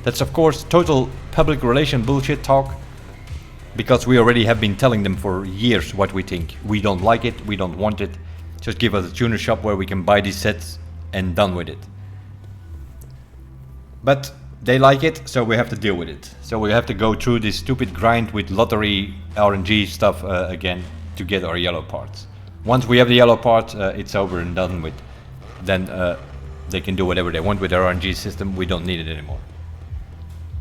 That's of course total public relation bullshit talk, because we already have been telling them for years what we think. We don't like it, we don't want it. Just give us a tuner shop where we can buy these sets and done with it. But they like it, so we have to deal with it. So we have to go through this stupid grind with lottery RNG stuff again to get our yellow parts. Once we have the yellow parts, it's over and done with. Then they can do whatever they want with our RNG system. We don't need it anymore.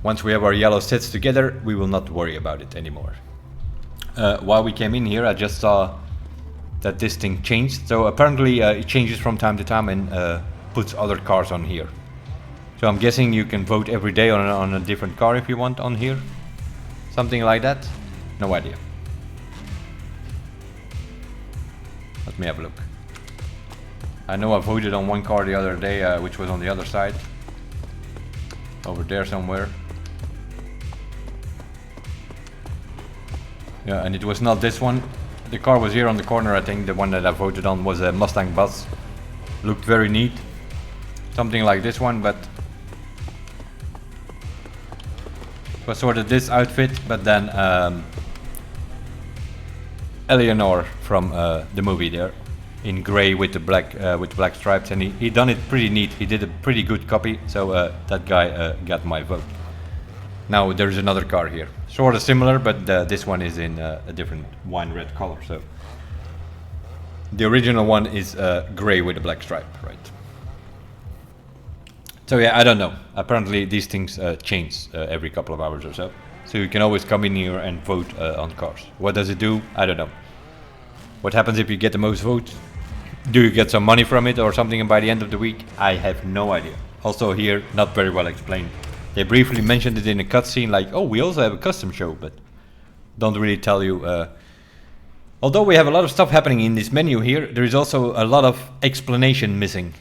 Once we have our yellow sets together, we will not worry about it anymore. While we came in here, I just saw that this thing changed. So apparently it changes from time to time and puts other cars on here. So I'm guessing you can vote every day on a different car if you want on here. Something like that. No idea. Let me have a look. I know I voted on one car the other day, which was on the other side. Over there somewhere. Yeah, and it was not this one. The car was here on the corner, I think. The one that I voted on was a Mustang Buzz. Looked very neat. Something like this one, but it was sort of this outfit, but then Eleanor from the movie there, in grey with the black stripes, and he done it pretty neat. He did a pretty good copy, so that guy got my vote. Now there's another car here, sort of similar, but this one is in a different wine red color. So the original one is grey with a black stripe, right? So yeah, I don't know. Apparently these things change every couple of hours or so. So you can always come in here and vote on cars. What does it do? I don't know. What happens if you get the most votes? Do you get some money from it or something, and by the end of the week? I have no idea. Also here, not very well explained. They briefly mentioned it in a cutscene, like, oh, we also have a custom show, but don't really tell you. Although we have a lot of stuff happening in this menu here, there is also a lot of explanation missing.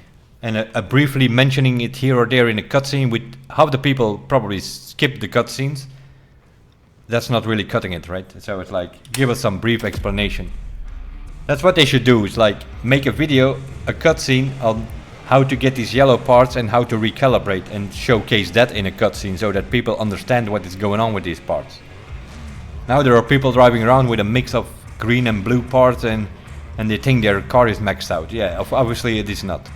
And a briefly mentioning it here or there in a cutscene with how the people probably skip the cutscenes. That's not really cutting it, right? So it's like, give us some brief explanation. That's what they should do, is like make a video, a cutscene on how to get these yellow parts and how to recalibrate, and showcase that in a cutscene so that people understand what is going on with these parts. Now there are people driving around with a mix of green and blue parts and they think their car is maxed out. Yeah, obviously it is not.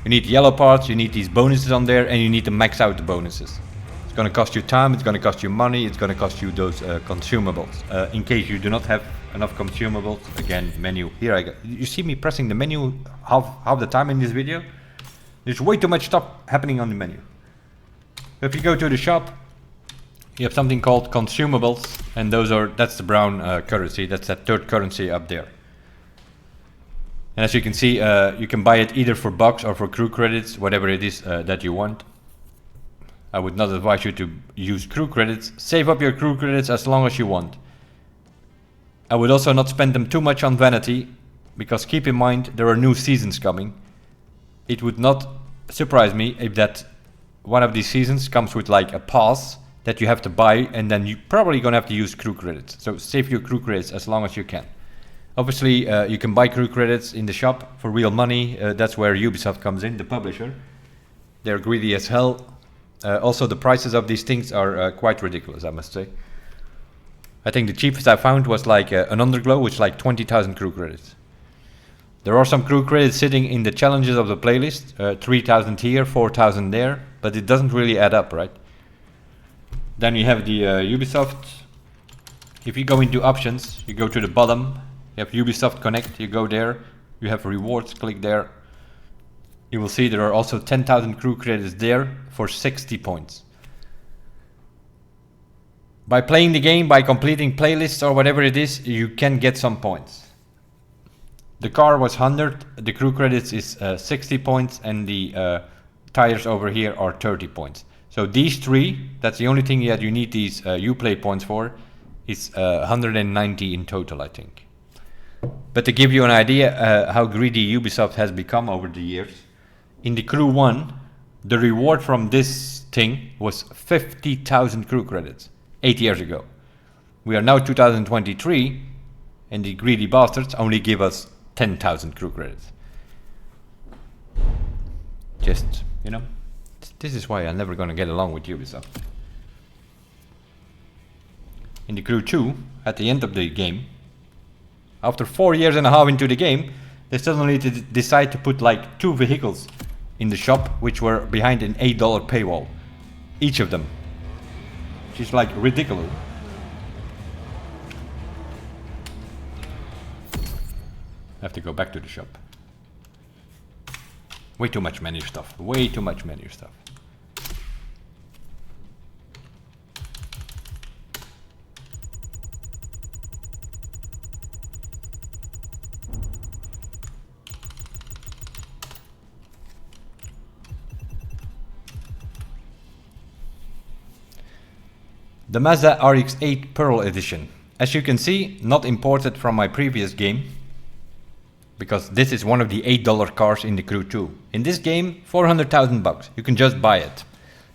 You need yellow parts, you need these bonuses on there, and you need to max out the bonuses. It's going to cost you time, it's going to cost you money, it's going to cost you those consumables. In case you do not have enough consumables, again, menu. Here I go. You see me pressing the menu half the time in this video? There's way too much stuff happening on the menu. If you go to the shop, you have something called consumables, and that's the brown currency, that's that third currency up there. And as you can see, you can buy it either for bucks or for crew credits, whatever it is that you want. I would not advise you to use crew credits. Save up your crew credits as long as you want. I would also not spend them too much on vanity, because keep in mind there are new seasons coming. It would not surprise me if that one of these seasons comes with like a pass that you have to buy, and then you're probably gonna have to use crew credits. So save your crew credits as long as you can. Obviously, you can buy crew credits in the shop for real money. That's where Ubisoft comes in, the publisher. They're greedy as hell. Also, the prices of these things are quite ridiculous, I must say. I think the cheapest I found was like an Underglow, which is like 20,000 crew credits. There are some crew credits sitting in the challenges of the playlist. 3,000 here, 4,000 there, but it doesn't really add up, right? Then you have the Ubisoft. If you go into options, you go to the bottom. You have Ubisoft Connect, you go there, you have rewards, click there. You will see there are also 10,000 crew credits there for 60 points. By playing the game, by completing playlists or whatever it is, you can get some points. The car was 100, the crew credits is 60 points, and the tires over here are 30 points. So these three, that's the only thing that you need these Uplay points for, is 190 in total, I think. But to give you an idea how greedy Ubisoft has become over the years, in the Crew 1, the reward from this thing was 50,000 crew credits 8 years ago. We are now 2023, and the greedy bastards only give us 10,000 crew credits. Just, you know, this is why I'm never gonna get along with Ubisoft. In the Crew 2, at the end of the game, after 4 years and a half into the game, they suddenly decide to put like 2 vehicles in the shop, which were behind an $8 paywall. each of them. Which is like ridiculous. I have to go back to the shop. Way too much menu stuff. Way too much menu stuff. The Mazda RX-8 Pearl Edition. As you can see, not imported from my previous game, because this is one of the $8 cars in the Crew 2. In this game, 400,000 bucks. You can just buy it.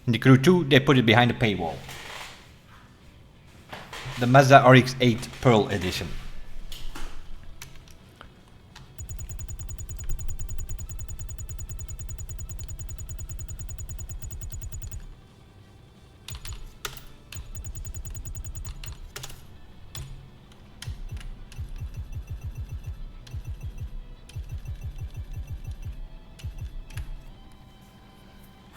In the Crew 2, they put it behind a paywall. The Mazda RX-8 Pearl Edition.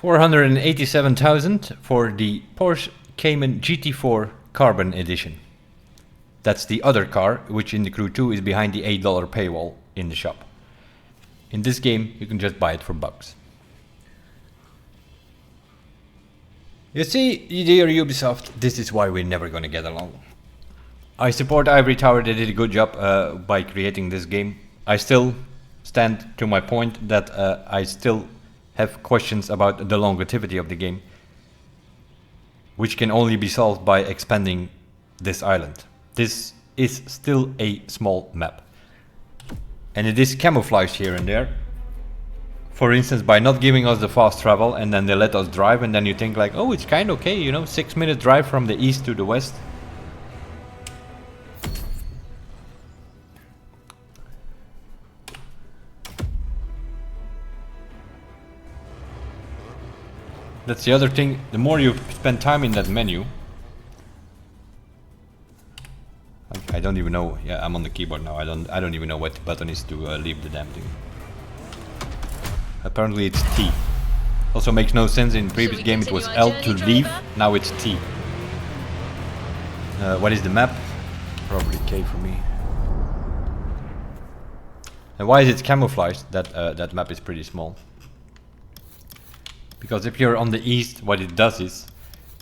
$487,000 for the Porsche Cayman GT4 Carbon Edition. That's the other car, which in the Crew 2 is behind the $8 paywall in the shop. In this game, you can just buy it for bucks. You see, dear Ubisoft, this is why we're never gonna get along. I support Ivory Tower, they did a good job by creating this game. I still stand to my point that I still have questions about the longevity of the game, which can only be solved by expanding this island. This is still a small map, and it is camouflaged here and there. For instance, by not giving us the fast travel, and then they let us drive, and then you think like, oh, it's kind of okay, you know, 6-minute drive from the east to the west. That's the other thing. The more you spend time in that menu, I don't even know. Yeah, I'm on the keyboard now. I don't even know what button is to leave the damn thing. Apparently it's T. Also makes no sense. In the previous game it was L to leave. Now it's T. What is the map? Probably K for me. And why is it camouflaged? That map is pretty small. Because if you're on the east, what it does is,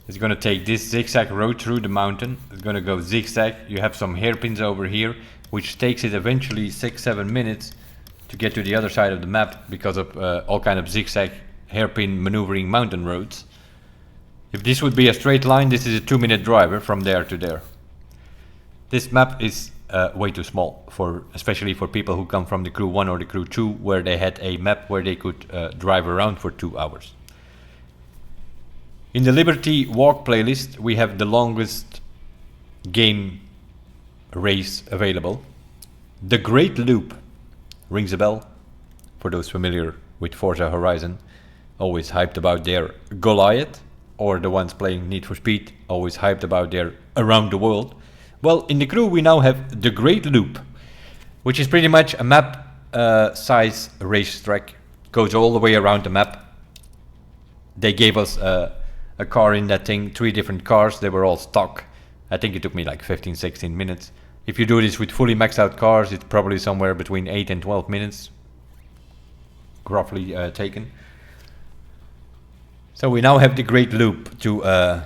it's going to take this zigzag road through the mountain. It's going to go zigzag. You have some hairpins over here, which takes it eventually 6-7 minutes to get to the other side of the map because of all kind of zigzag hairpin maneuvering mountain roads. If this would be a straight line, this is a 2-minute drive from there to there. This map is way too small, especially for people who come from the Crew 1 or the Crew 2, where they had a map where they could drive around for 2 hours. In the Liberty Walk playlist, we have the longest game race available. The Great Loop rings a bell for those familiar with Forza Horizon. Always hyped about their Goliath, or the ones playing Need for Speed, always hyped about their Around the World. Well, in the Crew we now have the Great Loop, which is pretty much a map size racetrack. Goes all the way around the map. They gave us a car in that thing, 3 different cars, they were all stock. I think it took me like 15-16 minutes. If you do this with fully maxed out cars, it's probably somewhere between 8 and 12 minutes. Roughly taken. So we now have the Great Loop to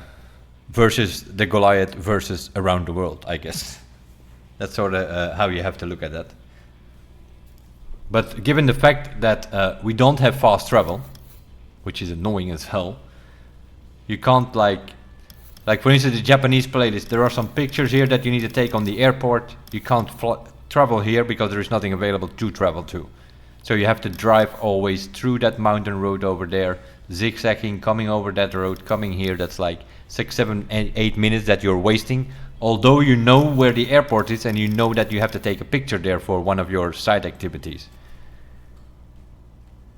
versus the Goliath versus Around the World, I guess. That's sort of how you have to look at that. But given the fact that we don't have fast travel, which is annoying as hell, you can't like for instance the Japanese playlist, there are some pictures here that you need to take on the airport. You can't travel here because there is nothing available to travel to. So you have to drive always through that mountain road over there, zigzagging, coming over that road, coming here. That's like 6, 7, 8 minutes that you're wasting. Although you know where the airport is and you know that you have to take a picture there for one of your side activities.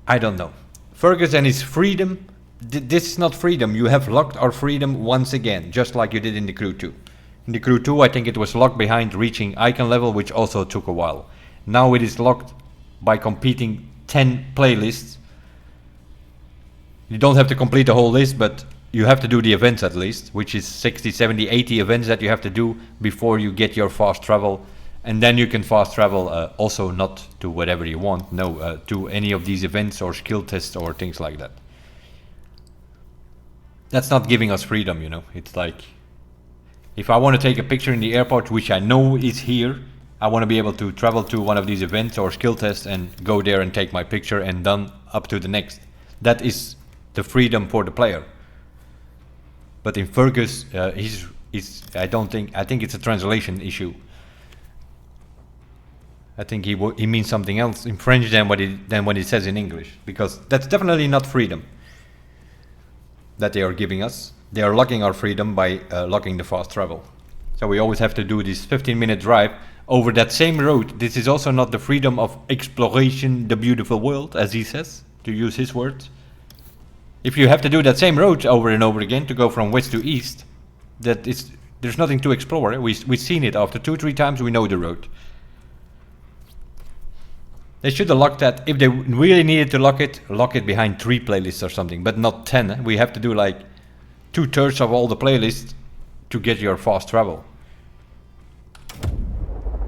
I don't know. Fergus and his freedom. This is not freedom. You have locked our freedom once again, just like you did in the Crew 2. In the Crew 2, I think it was locked behind reaching icon level, which also took a while. Now it is locked by completing 10 playlists. You don't have to complete the whole list, but you have to do the events at least, which is 60, 70, 80 events that you have to do before you get your fast travel. And then you can fast travel also not to whatever you want, no, to any of these events or skill tests or things like that. That's not giving us freedom, you know. It's like, if I want to take a picture in the airport, which I know is here, I want to be able to travel to one of these events or skill tests and go there and take my picture and done up to the next. That is the freedom for the player. But in Fergus, I think it's a translation issue. I think he means something else in French than what he says in English, because that's definitely not freedom that they are giving us. They are locking our freedom by locking the fast travel. So we always have to do this 15-minute drive over that same road. This is also not the freedom of exploration, the beautiful world, as he says, to use his words. If you have to do that same road over and over again to go from west to east, there's nothing to explore. We've seen it after 2-3 times. We know the road. They should have locked that. If they really needed to lock it behind 3 playlists or something, but not 10. We have to do like 2/3 of all the playlists to get your fast travel.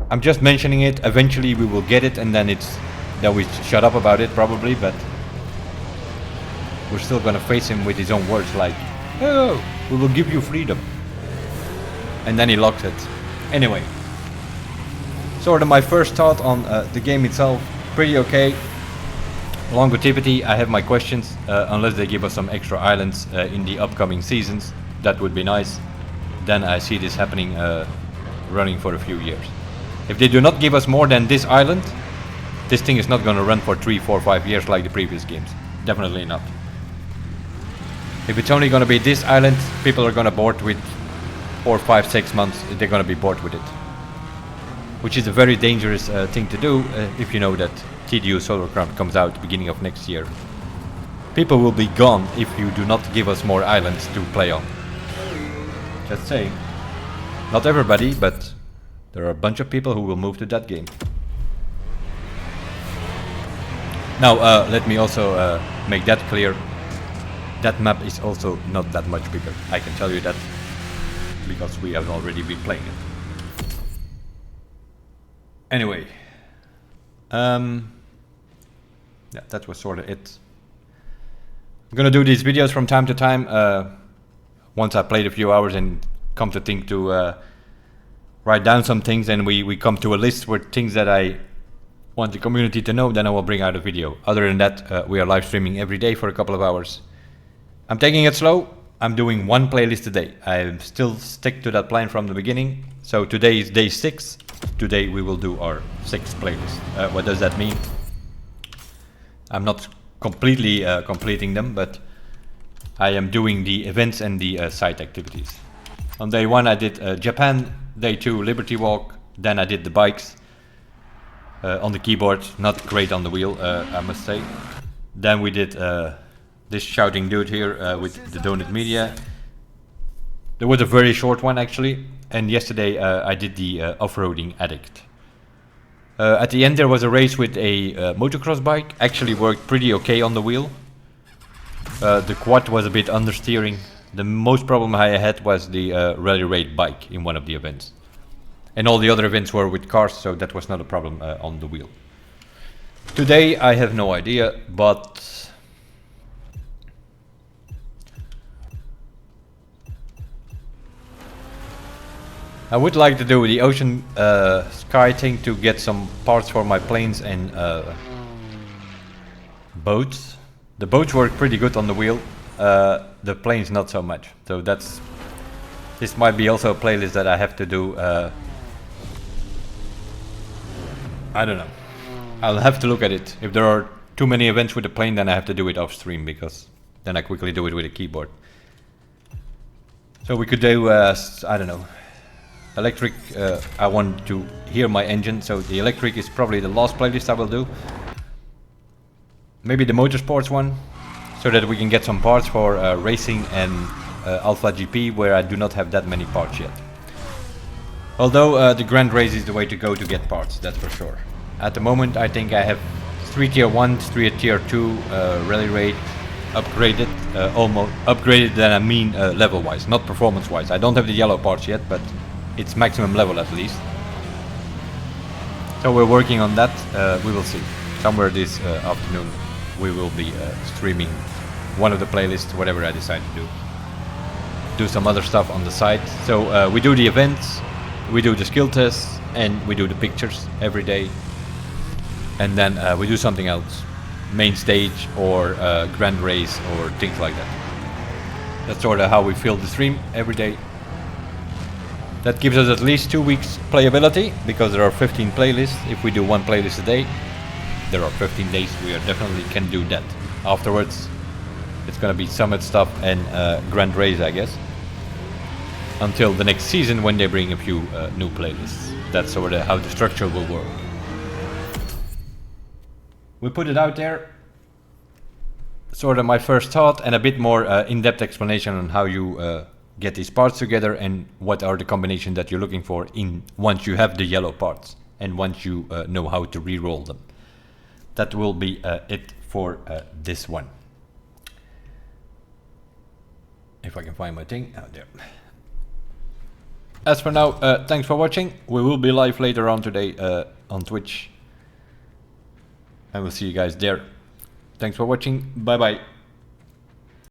I'm just mentioning it. Eventually we will get it, and then we shut up about it probably, but we're still gonna face him with his own words like, oh, we will give you freedom. And then he locks it. Anyway, sort of my first thought on the game itself. Pretty okay. Longevity, I have my questions, unless they give us some extra islands in the upcoming seasons. That would be nice. Then I see this happening, running for a few years. If they do not give us more than this island, this thing is not going to run for 3, 4, 5 years like the previous games. Definitely not. If it's only going to be this island, people are going to board with 4, 5, 6 months. They're going to be bored with it. Which is a very dangerous thing to do if you know that TDU Solar Crown comes out at the beginning of next year. People will be gone if you do not give us more islands to play on. Just saying. Not everybody, but there are a bunch of people who will move to that game. Now, let me also make that clear. That map is also not that much bigger. I can tell you that because we have already been playing it. Anyway, yeah, that was sort of it. I'm gonna do these videos from time to time. Once I played a few hours and come to think to write down some things, and we come to a list with things that I want the community to know, then I will bring out a video. Other than that, we are live streaming every day for a couple of hours. I'm taking it slow. I'm doing 1 playlist a day. I still stick to that plan from the beginning. So today is day 6. Today we will do our 6th playlist. What does that mean? I'm not completely completing them, but I am doing the events and the side activities. On day 1 I did Japan, day 2 Liberty Walk, then I did the bikes on the keyboard, not great on the wheel, I must say. Then we did this shouting dude here with the Donut Media. There was a very short one actually, and yesterday I did the off-roading addict. At the end there was a race with a motocross bike, actually worked pretty okay on the wheel. The quad was a bit understeering. The most problem I had was the rally raid bike in one of the events. And all the other events were with cars, so that was not a problem on the wheel. Today I have no idea, but I would like to do the ocean sky thing to get some parts for my planes and boats. The boats work pretty good on the wheel, the planes not so much. So this might be also a playlist that I have to do. I don't know. I'll have to look at it. If there are too many events with the plane, then I have to do it off stream, because then I quickly do it with a keyboard. So we could do, I don't know. Electric, I want to hear my engine, so the electric is probably the last playlist I will do. Maybe the motorsports one, so that we can get some parts for racing and Alpha GP, where I do not have that many parts yet. Although the Grand Race is the way to go to get parts, that's for sure. At the moment I think I have 3 tier 1s, 3 tier 2 rally raid, upgraded, almost upgraded than I mean level wise, not performance wise. I don't have the yellow parts yet, but it's maximum level at least. So we're working on that. We will see. Somewhere this afternoon we will be streaming one of the playlists, whatever I decide to do. Do some other stuff on the side. So we do the events, we do the skill tests, and we do the pictures every day. And then we do something else. Main stage or grand race or things like that. That's sort of how we fill the stream every day. That gives us at least 2 weeks playability, because there are 15 playlists. If we do one playlist a day, there are 15 days we are definitely can do that. Afterwards, it's gonna be summit stuff and grand race, I guess. Until the next season when they bring a few new playlists. That's sort of how the structure will work. We put it out there. Sort of my first thought and a bit more in-depth explanation on how you get these parts together and what are the combinations that you're looking for in once you have the yellow parts and once you know how to re-roll them. That will be it for this one. If I can find my thing, oh, there. As for now, thanks for watching. We will be live later on today on Twitch. I will see you guys there. Thanks for watching. Bye bye.